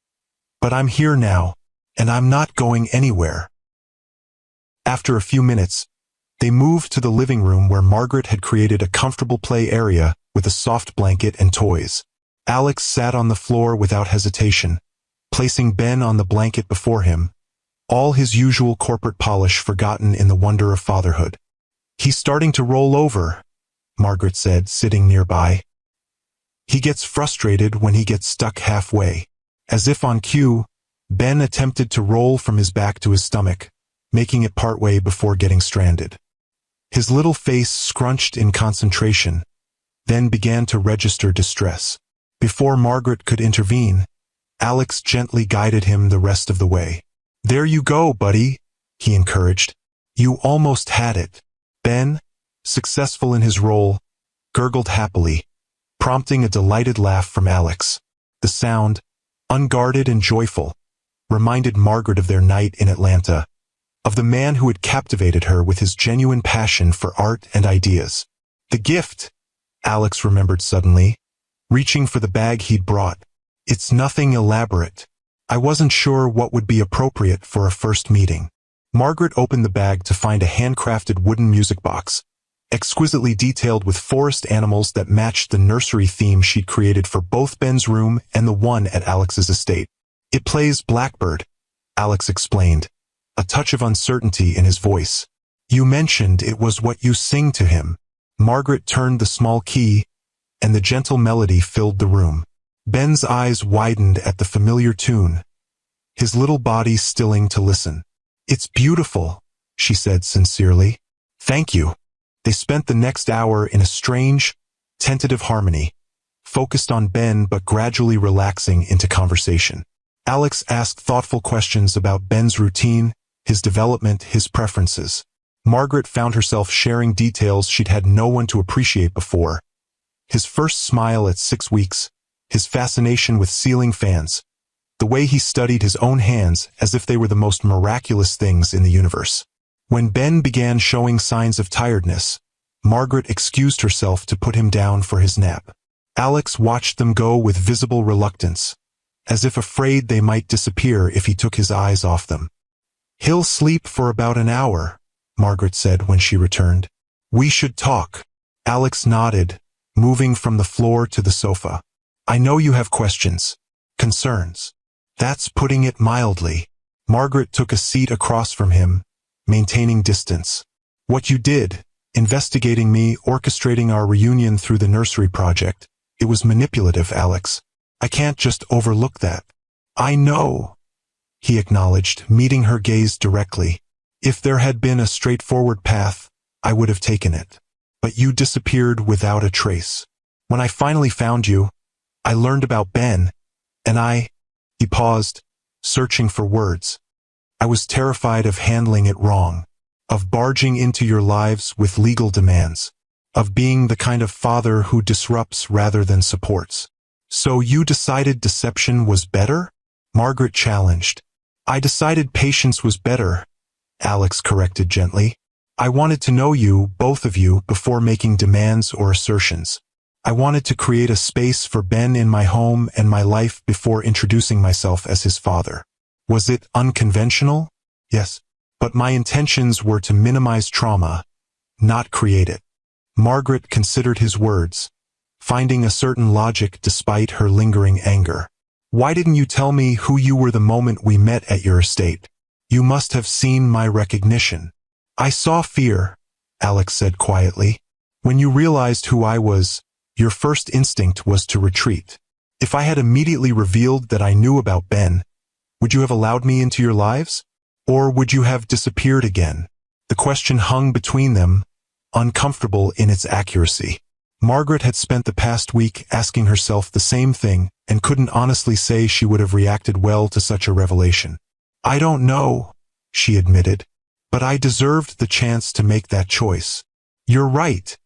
"but I'm here now, and I'm not going anywhere." After a few minutes, they moved to the living room where Margaret had created a comfortable play area with a soft blanket and toys. Alex sat on the floor without hesitation, placing Ben on the blanket before him, all his usual corporate polish forgotten in the wonder of fatherhood. "He's starting to roll over," Margaret said, sitting nearby. "He gets frustrated when he gets stuck halfway." As if on cue, Ben attempted to roll from his back to his stomach, making it partway before getting stranded. His little face scrunched in concentration, then began to register distress. Before Margaret could intervene, Alex gently guided him the rest of the way. "There you go, buddy," he encouraged. "You almost had it." Ben, successful in his role, gurgled happily, prompting a delighted laugh from Alex. The sound, unguarded and joyful, reminded Margaret of their night in Atlanta, of the man who had captivated her with his genuine passion for art and ideas. "The gift," Alex remembered suddenly, reaching for the bag he'd brought. "It's nothing elaborate. I wasn't sure what would be appropriate for a first meeting." Margaret opened the bag to find a handcrafted wooden music box, exquisitely detailed with forest animals that matched the nursery theme she'd created for both Ben's room and the one at Alex's estate. "It plays Blackbird," Alex explained, a touch of uncertainty in his voice. "You mentioned it was what you sing to him." Margaret turned the small key, and the gentle melody filled the room. Ben's eyes widened at the familiar tune, his little body stilling to listen. "It's beautiful," she said sincerely. "Thank you." They spent the next hour in a strange, tentative harmony, focused on Ben but gradually relaxing into conversation. Alex asked thoughtful questions about Ben's routine, his development, his preferences. Margaret found herself sharing details she'd had no one to appreciate before. His first smile at 6 weeks, his fascination with ceiling fans, the way he studied his own hands as if they were the most miraculous things in the universe. When Ben began showing signs of tiredness, Margaret excused herself to put him down for his nap. Alex watched them go with visible reluctance, as if afraid they might disappear if he took his eyes off them. "He'll sleep for about an hour," Margaret said when she returned. "We should talk." Alex nodded, moving from the floor to the sofa. "I know you have questions, concerns." "That's putting it mildly." Margaret took a seat across from him, maintaining distance. "What you did, investigating me, orchestrating our reunion through the nursery project, it was manipulative, Alex. I can't just overlook that." "I know," he acknowledged, meeting her gaze directly. "If there had been a straightforward path, I would have taken it. But you disappeared without a trace. When I finally found you, I learned about Ben, and He paused, searching for words. "I was terrified of handling it wrong, of barging into your lives with legal demands, of being the kind of father who disrupts rather than supports." "So you decided deception was better?" Margaret challenged. "I decided patience was better," Alex corrected gently. "I wanted to know you, both of you, before making demands or assertions. I wanted to create a space for Ben in my home and my life before introducing myself as his father. Was it unconventional? Yes. But my intentions were to minimize trauma, not create it." Margaret considered his words, finding a certain logic despite her lingering anger. "Why didn't you tell me who you were the moment we met at your estate? You must have seen my recognition." "I saw fear," Alex said quietly. "When you realized who I was, your first instinct was to retreat. If I had immediately revealed that I knew about Ben, would you have allowed me into your lives? Or would you have disappeared again?" The question hung between them, uncomfortable in its accuracy. Margaret had spent the past week asking herself the same thing and couldn't honestly say she would have reacted well to such a revelation. "I don't know," she admitted. But I deserved the chance to make that choice. You're right,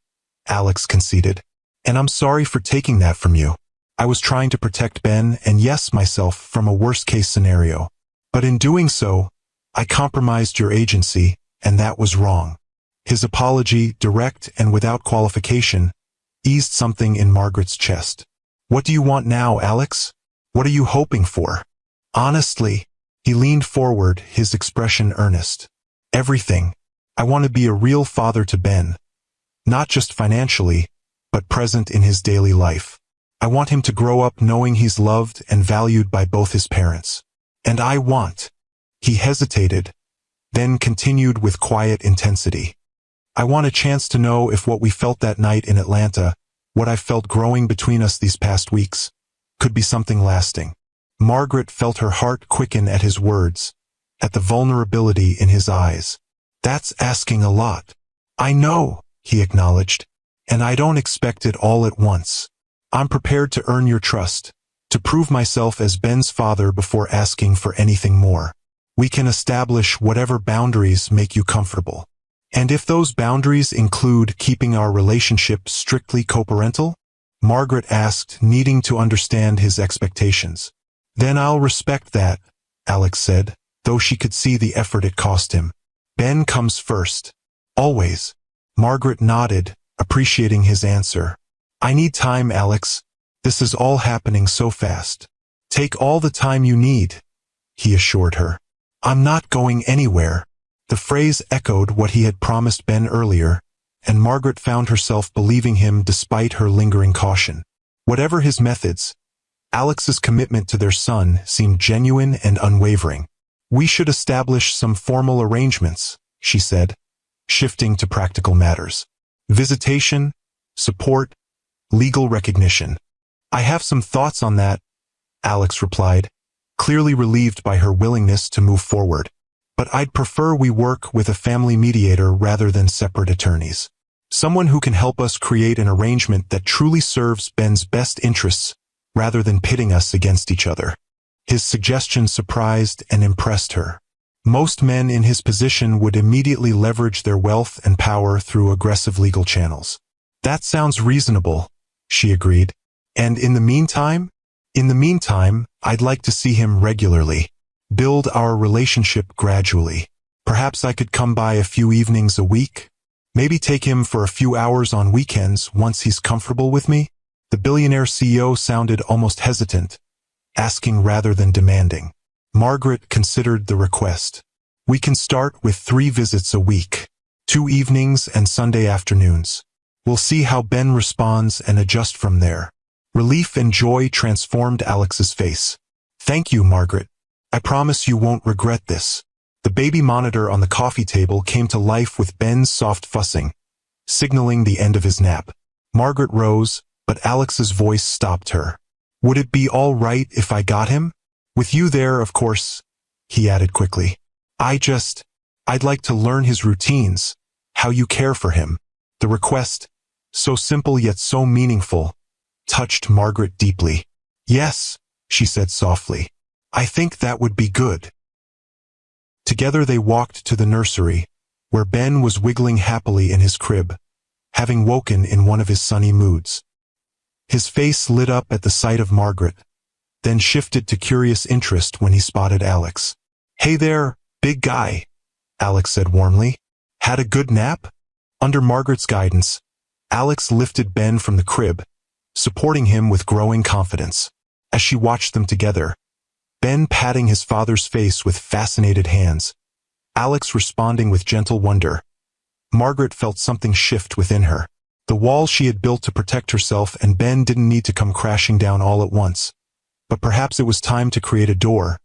Alex conceded. And I'm sorry for taking that from you. I was trying to protect Ben and yes, myself from a worst-case scenario. But in doing so, I compromised your agency, and that was wrong. His apology, direct and without qualification, eased something in Margaret's chest. What do you want now, Alex? What are you hoping for? Honestly, he leaned forward, his expression earnest. Everything. I want to be a real father to Ben. Not just financially, but present in his daily life. I want him to grow up knowing he's loved and valued by both his parents. And I want. He hesitated, then continued with quiet intensity. I want a chance to know if what we felt that night in Atlanta, what I felt growing between us these past weeks, could be something lasting. Margaret felt her heart quicken at his words, at the vulnerability in his eyes. That's asking a lot. I know, he acknowledged, and I don't expect it all at once. I'm prepared to earn your trust, to prove myself as Ben's father before asking for anything more. We can establish whatever boundaries make you comfortable. And if those boundaries include keeping our relationship strictly co-parental? Margaret asked, needing to understand his expectations. Then I'll respect that, Alex said, though she could see the effort it cost him. Ben comes first. Always. Margaret nodded, appreciating his answer. I need time, Alex. This is all happening so fast. Take all the time you need, he assured her. I'm not going anywhere. The phrase echoed what he had promised Ben earlier, and Margaret found herself believing him despite her lingering caution. Whatever his methods, Alex's commitment to their son seemed genuine and unwavering. We should establish some formal arrangements, she said, shifting to practical matters. Visitation, support, legal recognition. I have some thoughts on that, Alex replied, clearly relieved by her willingness to move forward. But I'd prefer we work with a family mediator rather than separate attorneys. Someone who can help us create an arrangement that truly serves Ben's best interests rather than pitting us against each other. His suggestion surprised and impressed her. Most men in his position would immediately leverage their wealth and power through aggressive legal channels. That sounds reasonable, she agreed. And in the meantime? In the meantime, I'd like to see him regularly. Build our relationship gradually. Perhaps I could come by a few evenings a week. Maybe take him for a few hours on weekends once he's comfortable with me. The billionaire CEO sounded almost hesitant, asking rather than demanding. Margaret considered the request. We can start with 3 visits a week, 2 evenings and Sunday afternoons. We'll see how Ben responds and adjust from there. Relief and joy transformed Alex's face. Thank you, Margaret. I promise you won't regret this. The baby monitor on the coffee table came to life with Ben's soft fussing, signaling the end of his nap. Margaret rose, but Alex's voice stopped her. Would it be all right if I got him? With you there, of course, he added quickly. I'd like to learn his routines, how you care for him. The request, so simple yet so meaningful, touched Margaret deeply. Yes, she said softly. I think that would be good. Together they walked to the nursery, where Ben was wiggling happily in his crib, having woken in one of his sunny moods. His face lit up at the sight of Margaret, then shifted to curious interest when he spotted Alex. Hey there, big guy, Alex said warmly. Had a good nap? Under Margaret's guidance, Alex lifted Ben from the crib, supporting him with growing confidence. As she watched them together, Ben patting his father's face with fascinated hands, Alex responding with gentle wonder. Margaret felt something shift within her. The wall she had built to protect herself and Ben didn't need to come crashing down all at once. But perhaps it was time to create a door,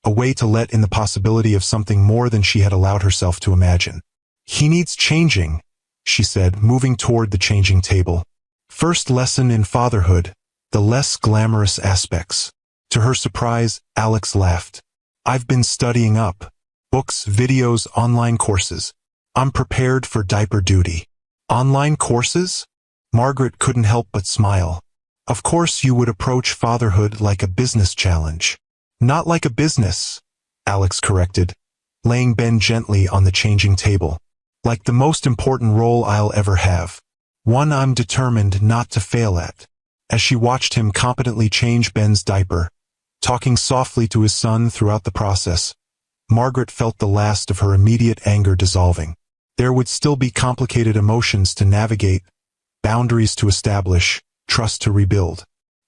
a way to let in the possibility of something more than she had allowed herself to imagine. He needs changing, she said, moving toward the changing table. First lesson in fatherhood, the less glamorous aspects. To her surprise, Alex laughed. I've been studying up. Books, videos, online courses. I'm prepared for diaper duty. Online courses? Margaret couldn't help but smile. Of course you would approach fatherhood like a business challenge. Not like a business, Alex corrected, laying Ben gently on the changing table. Like the most important role I'll ever have. One I'm determined not to fail at. As she watched him competently change Ben's diaper, talking softly to his son throughout the process, Margaret felt the last of her immediate anger dissolving. There would still be complicated emotions to navigate, boundaries to establish, trust to rebuild.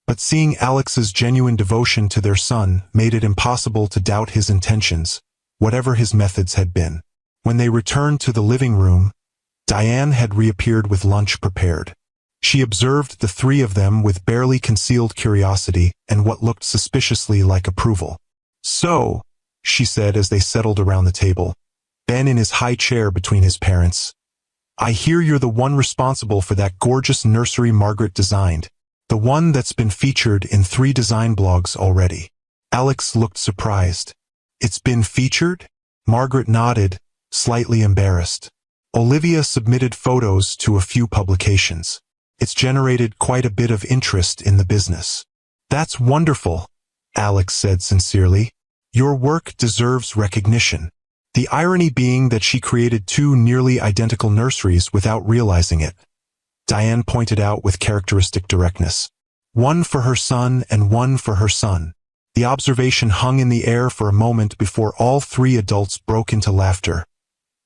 But seeing Alex's genuine devotion to their son made it impossible to doubt his intentions, whatever his methods had been. When they returned to the living room, Diane had reappeared with lunch prepared. She observed the three of them with barely concealed curiosity and what looked suspiciously like approval. "So," she said as they settled around the table, Ben in his high chair between his parents, "I hear you're the one responsible for that gorgeous nursery Margaret designed, the one that's been featured in 3 design blogs already." Alex looked surprised. "It's been featured?" Margaret nodded, slightly embarrassed. "Olivia submitted photos to a few publications. It's generated quite a bit of interest in the business." "That's wonderful," Alex said sincerely. "Your work deserves recognition." The irony being that she created 2 nearly identical nurseries without realizing it. Diane pointed out with characteristic directness. One for her son and one for her son. The observation hung in the air for a moment before all 3 adults broke into laughter,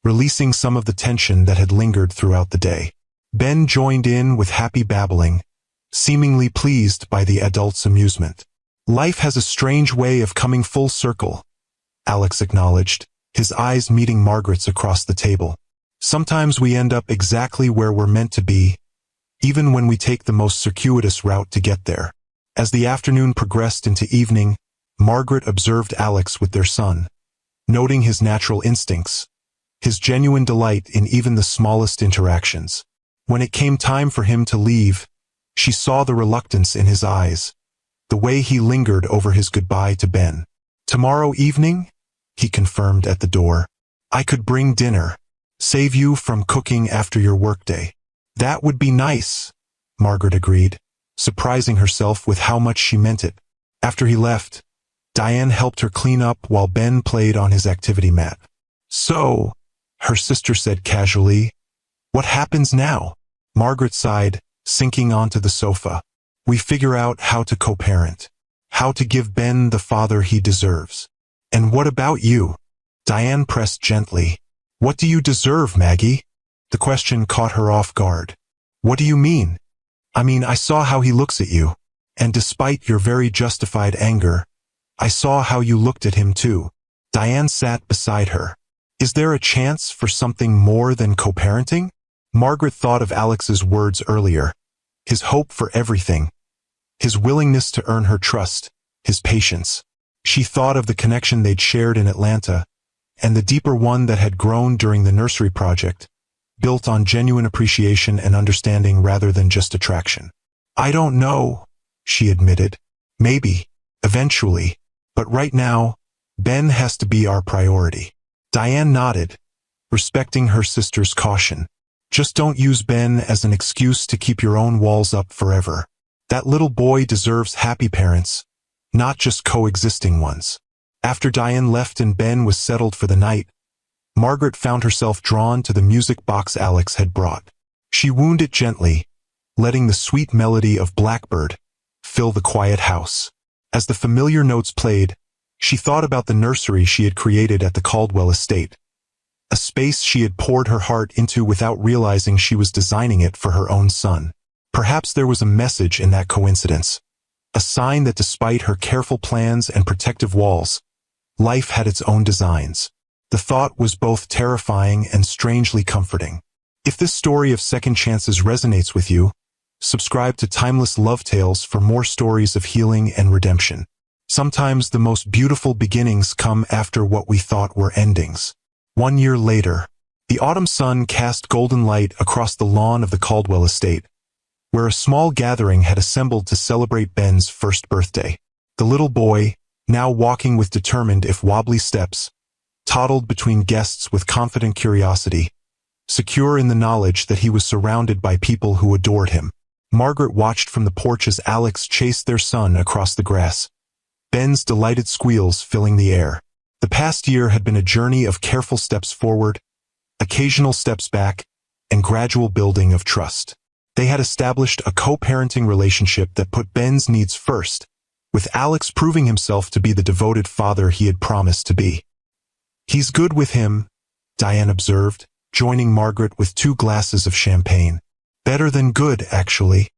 releasing some of the tension that had lingered throughout the day. Ben joined in with happy babbling, seemingly pleased by the adults' amusement. "Life has a strange way of coming full circle," Alex acknowledged, his eyes meeting Margaret's across the table. "Sometimes we end up exactly where we're meant to be, even when we take the most circuitous route to get there." As the afternoon progressed into evening, Margaret observed Alex with their son, noting his natural instincts, his genuine delight in even the smallest interactions. When it came time for him to leave, she saw the reluctance in his eyes, the way he lingered over his goodbye to Ben. "Tomorrow evening?" he confirmed at the door. "I could bring dinner. Save you from cooking after your workday." "That would be nice," Margaret agreed, surprising herself with how much she meant it. After he left, Diane helped her clean up while Ben played on his activity mat. "So," her sister said casually, "what happens now?" Margaret sighed, sinking onto the sofa. "We figure out how to co-parent. How to give Ben the father he deserves." "And what about you?" Diane pressed gently. "What do you deserve, Maggie?" The question caught her off guard. "What do you mean?" I saw how he looks at you. And despite your very justified anger, I saw how you looked at him too." Diane sat beside her. "Is there a chance for something more than co-parenting?" Margaret thought of Alex's words earlier. His hope for everything. His willingness to earn her trust. His patience. She thought of the connection they'd shared in Atlanta, and the deeper one that had grown during the nursery project, built on genuine appreciation and understanding rather than just attraction. "I don't know," she admitted. "Maybe, eventually. But right now, Ben has to be our priority." Diane nodded, respecting her sister's caution. "Just don't use Ben as an excuse to keep your own walls up forever. That little boy deserves happy parents, not just coexisting ones." After Diane left and Ben was settled for the night, Margaret found herself drawn to the music box Alex had brought. She wound it gently, letting the sweet melody of Blackbird fill the quiet house. As the familiar notes played, she thought about the nursery she had created at the Caldwell estate, a space she had poured her heart into without realizing she was designing it for her own son. Perhaps there was a message in that coincidence, a sign that despite her careful plans and protective walls, life had its own designs. The thought was both terrifying and strangely comforting. If this story of second chances resonates with you, subscribe to Timeless Love Tales for more stories of healing and redemption. Sometimes the most beautiful beginnings come after what we thought were endings. 1 year later, the autumn sun cast golden light across the lawn of the Caldwell estate, where a small gathering had assembled to celebrate Ben's first birthday. The little boy, now walking with determined if wobbly steps, toddled between guests with confident curiosity, secure in the knowledge that he was surrounded by people who adored him. Margaret watched from the porch as Alex chased their son across the grass, Ben's delighted squeals filling the air. The past year had been a journey of careful steps forward, occasional steps back, and gradual building of trust. They had established a co-parenting relationship that put Ben's needs first, with Alex proving himself to be the devoted father he had promised to be. "He's good with him," Diane observed, joining Margaret with 2 glasses of champagne. "Better than good, actually."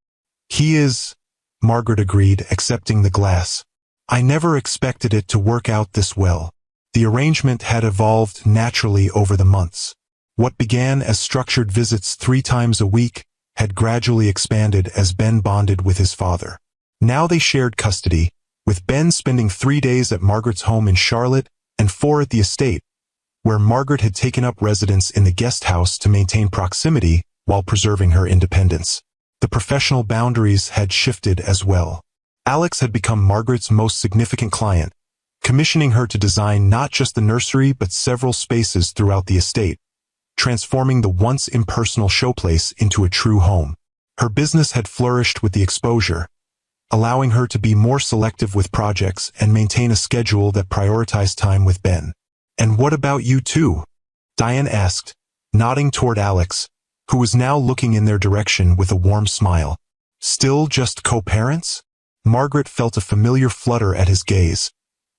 "He is," Margaret agreed, accepting the glass. "I never expected it to work out this well." The arrangement had evolved naturally over the months. What began as structured visits 3 times a week had gradually expanded as Ben bonded with his father. Now they shared custody, with Ben spending 3 days at Margaret's home in Charlotte and 4 at the estate, where Margaret had taken up residence in the guest house to maintain proximity while preserving her independence. The professional boundaries had shifted as well. Alex had become Margaret's most significant client, commissioning her to design not just the nursery but several spaces throughout the estate, transforming the once impersonal showplace into a true home. Her business had flourished with the exposure, allowing her to be more selective with projects and maintain a schedule that prioritized time with Ben. "And what about you two?" Diane asked, nodding toward Alex, who was now looking in their direction with a warm smile. "Still just co-parents?" Margaret felt a familiar flutter at his gaze,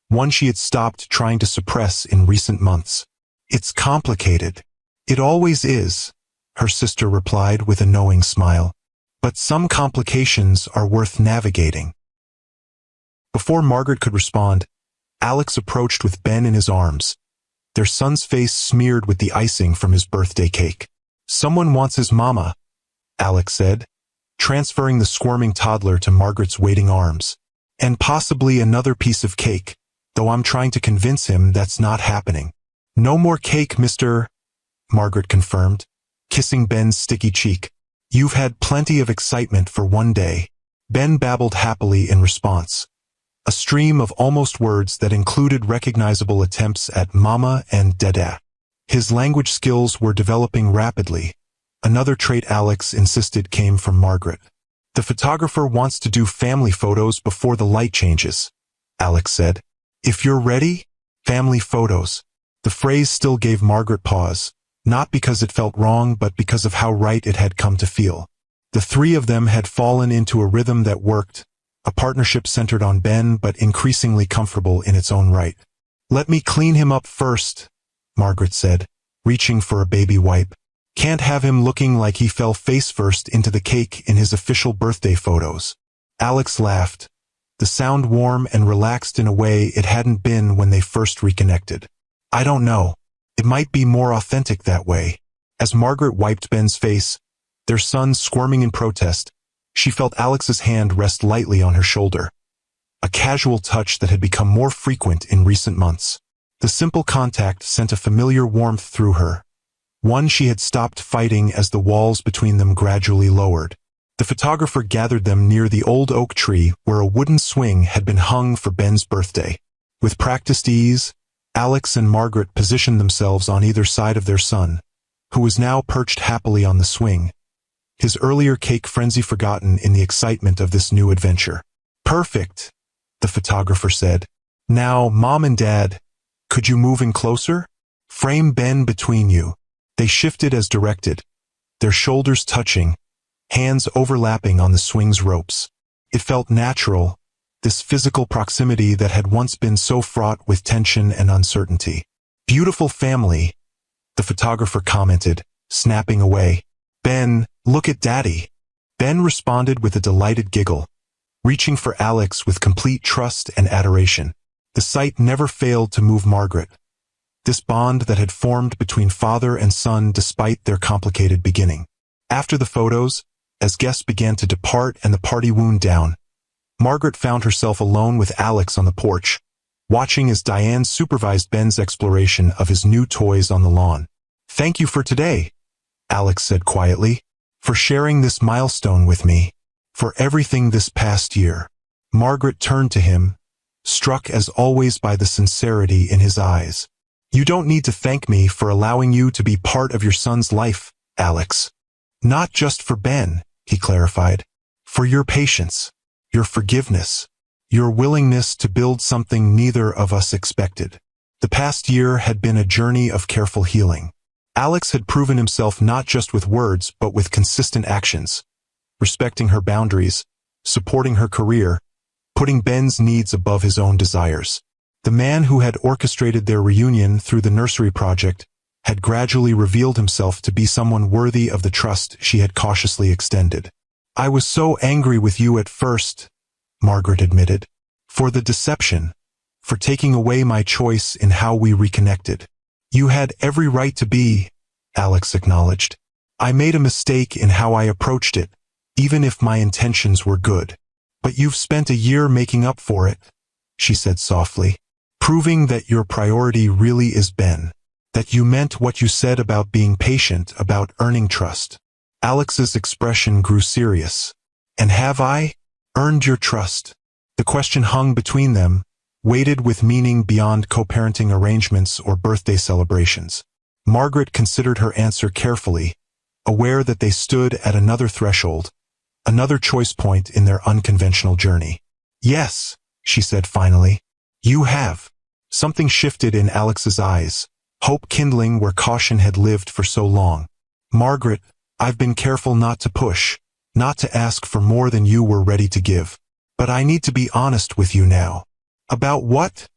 one she had stopped trying to suppress in recent months. "It's complicated." "It always is," her sister replied with a knowing smile. "But some complications are worth navigating." Before Margaret could respond, Alex approached with Ben in his arms, their son's face smeared with the icing from his birthday cake. "Someone wants his mama," Alex said, transferring the squirming toddler to Margaret's waiting arms. "And possibly another piece of cake, though I'm trying to convince him that's not happening." "No more cake, Mr. Margaret confirmed, kissing Ben's sticky cheek. "You've had plenty of excitement for one day." Ben babbled happily in response, a stream of almost words that included recognizable attempts at mama and dada. His language skills were developing rapidly, another trait Alex insisted came from Margaret. "The photographer wants to do family photos before the light changes," Alex said. "If you're ready, family photos." The phrase still gave Margaret pause, not because it felt wrong but because of how right it had come to feel. The 3 of them had fallen into a rhythm that worked, a partnership centered on Ben but increasingly comfortable in its own right. "Let me clean him up first," Margaret said, reaching for a baby wipe. "Can't have him looking like he fell face first into the cake in his official birthday photos." Alex laughed, the sound warm and relaxed in a way it hadn't been when they first reconnected. "I don't know. It might be more authentic that way." As Margaret wiped Ben's face, their son squirming in protest, she felt Alex's hand rest lightly on her shoulder, a casual touch that had become more frequent in recent months. The simple contact sent a familiar warmth through her, one she had stopped fighting as the walls between them gradually lowered. The photographer gathered them near the old oak tree where a wooden swing had been hung for Ben's birthday. With practiced ease, Alex and Margaret positioned themselves on either side of their son, who was now perched happily on the swing, his earlier cake frenzy forgotten in the excitement of this new adventure. "Perfect," the photographer said. "Now, Mom and Dad, could you move in closer? Frame Ben between you." They shifted as directed, their shoulders touching, hands overlapping on the swing's ropes. It felt natural, this physical proximity that had once been so fraught with tension and uncertainty. "Beautiful family," the photographer commented, snapping away. "Ben, look at Daddy." Ben responded with a delighted giggle, reaching for Alex with complete trust and adoration. The sight never failed to move Margaret. This bond that had formed between father and son despite their complicated beginning. After the photos, as guests began to depart and the party wound down, Margaret found herself alone with Alex on the porch, watching as Diane supervised Ben's exploration of his new toys on the lawn. "Thank you for today," Alex said quietly, "for sharing this milestone with me, for everything this past year." Margaret turned to him, struck as always by the sincerity in his eyes. "You don't need to thank me for allowing you to be part of your son's life, Alex. Not just for Ben," he clarified. "For your patience, your forgiveness, your willingness to build something neither of us expected." The past year had been a journey of careful healing. Alex had proven himself not just with words but with consistent actions, respecting her boundaries, supporting her career, putting Ben's needs above his own desires. The man who had orchestrated their reunion through the Nursery project had gradually revealed himself to be someone worthy of the trust she had cautiously extended. "I was so angry with you at first," Margaret admitted, "for the deception, for taking away my choice in how we reconnected." "You had every right to be," Alex acknowledged. "I made a mistake in how I approached it, even if my intentions were good. But you've spent a year making up for it," she said softly, "proving that your priority really is Ben, that you meant what you said about being patient, about earning trust." Alex's expression grew serious. "And have I earned your trust?" The question hung between them, weighted with meaning beyond co-parenting arrangements or birthday celebrations. Margaret considered her answer carefully, aware that they stood at another threshold, another choice point in their unconventional journey. "Yes," she said finally, "you have." Something shifted in Alex's eyes, hope kindling where caution had lived for so long. "Margaret, I've been careful not to push, not to ask for more than you were ready to give. But I need to be honest with you now." "About what?"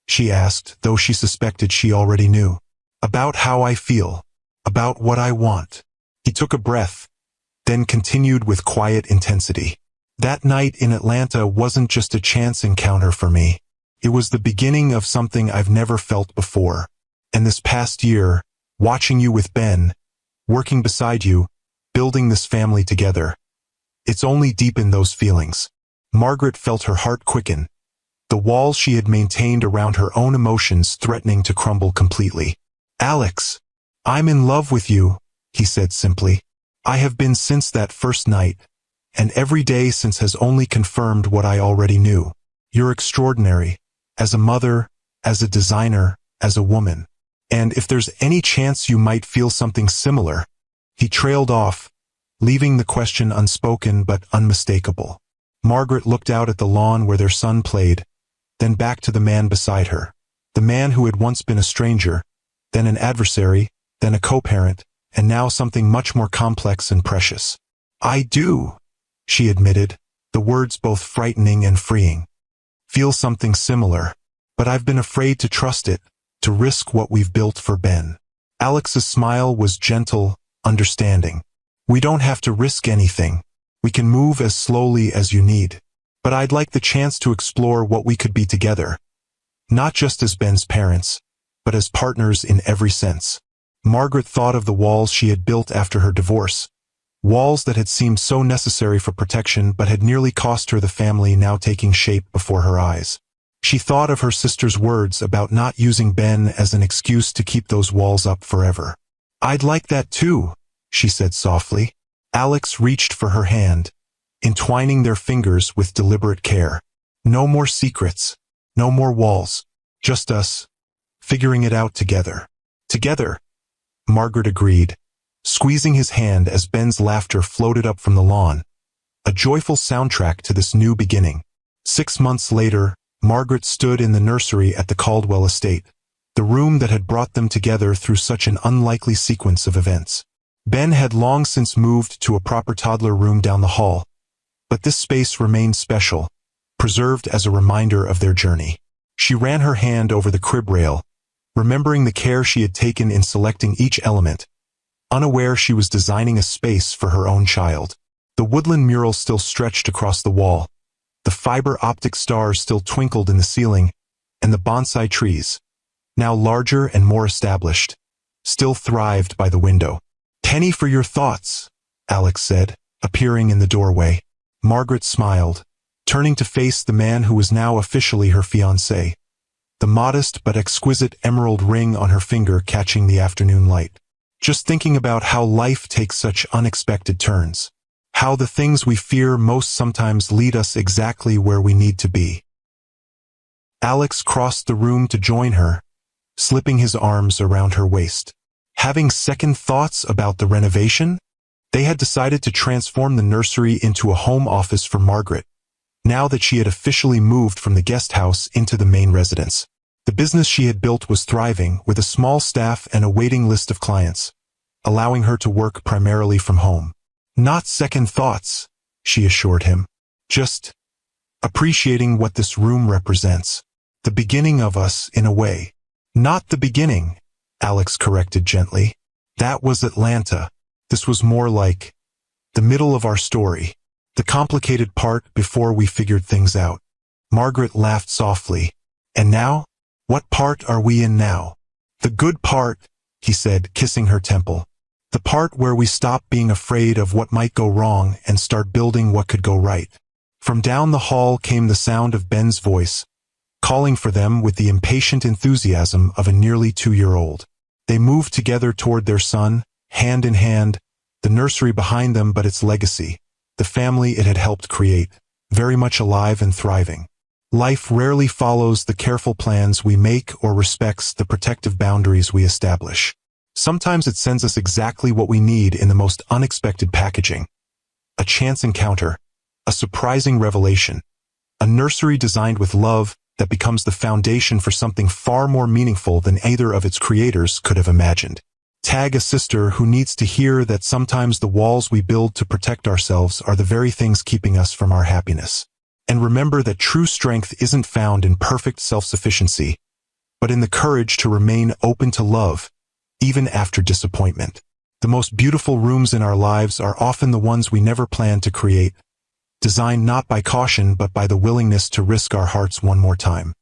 she asked, though she suspected she already knew. "About how I feel. About what I want." He took a breath, then continued with quiet intensity. "That night in Atlanta wasn't just a chance encounter for me. It was the beginning of something I've never felt before. And this past year, watching you with Ben, working beside you, building this family together, it's only deepened those feelings." Margaret felt her heart quicken, the walls she had maintained around her own emotions threatening to crumble completely. "Alex, I'm in love with you," he said simply. "I have been since that first night, and every day since has only confirmed what I already knew. You're extraordinary, as a mother, as a designer, as a woman. And if there's any chance you might feel something similar." He trailed off, leaving the question unspoken but unmistakable. Margaret looked out at the lawn where their son played, then back to the man beside her. The man who had once been a stranger, then an adversary, then a co-parent, and now something much more complex and precious. "I do," she admitted, the words both frightening and freeing. "Feel something similar. But I've been afraid to trust it, to risk what we've built for Ben." Alex's smile was gentle, understanding. "We don't have to risk anything. We can move as slowly as you need. But I'd like the chance to explore what we could be together. Not just as Ben's parents, but as partners in every sense." Margaret thought of the walls she had built after her divorce, walls that had seemed so necessary for protection but had nearly cost her the family now taking shape before her eyes. She thought of her sister's words about not using Ben as an excuse to keep those walls up forever. "I'd like that too," she said softly. Alex reached for her hand, entwining their fingers with deliberate care. "No more secrets, no more walls, just us, figuring it out together." "Together," Margaret agreed, squeezing his hand as Ben's laughter floated up from the lawn, a joyful soundtrack to this new beginning. 6 months later, Margaret stood in the nursery at the Caldwell estate, the room that had brought them together through such an unlikely sequence of events. Ben had long since moved to a proper toddler room down the hall, but this space remained special, preserved as a reminder of their journey. She ran her hand over the crib rail, remembering the care she had taken in selecting each element, unaware she was designing a space for her own child. The woodland mural still stretched across the wall, the fiber-optic stars still twinkled in the ceiling, and the bonsai trees, now larger and more established, still thrived by the window. "Penny for your thoughts," Alex said, appearing in the doorway. Margaret smiled, turning to face the man who was now officially her fiancé, the modest but exquisite emerald ring on her finger catching the afternoon light. "Just thinking about how life takes such unexpected turns. How the things we fear most sometimes lead us exactly where we need to be." Alex crossed the room to join her, slipping his arms around her waist. Having second thoughts about the renovation? They had decided to transform the nursery into a home office for Margaret, now that she had officially moved from the guest house into the main residence. The business she had built was thriving, with a small staff and a waiting list of clients, allowing her to work primarily from home. Not second thoughts, she assured him. Just appreciating what this room represents. The beginning of us, in a way. Not the beginning, Alex corrected gently. That was Atlanta. This was more like the middle of our story. The complicated part before we figured things out. Margaret laughed softly. And now? What part are we in now? The good part, he said, kissing her temple. The part where we stop being afraid of what might go wrong and start building what could go right. From down the hall came the sound of Ben's voice, calling for them with the impatient enthusiasm of a nearly 2-year-old. They moved together toward their son, hand in hand, the nursery behind them but its legacy, the family it had helped create, very much alive and thriving. Life rarely follows the careful plans we make or respects the protective boundaries we establish. Sometimes it sends us exactly what we need in the most unexpected packaging. A chance encounter, a surprising revelation, a nursery designed with love that becomes the foundation for something far more meaningful than either of its creators could have imagined. Tag a sister who needs to hear that sometimes the walls we build to protect ourselves are the very things keeping us from our happiness. And remember that true strength isn't found in perfect self-sufficiency, but in the courage to remain open to love, even after disappointment. The most beautiful rooms in our lives are often the ones we never planned to create, designed not by caution but by the willingness to risk our hearts one more time.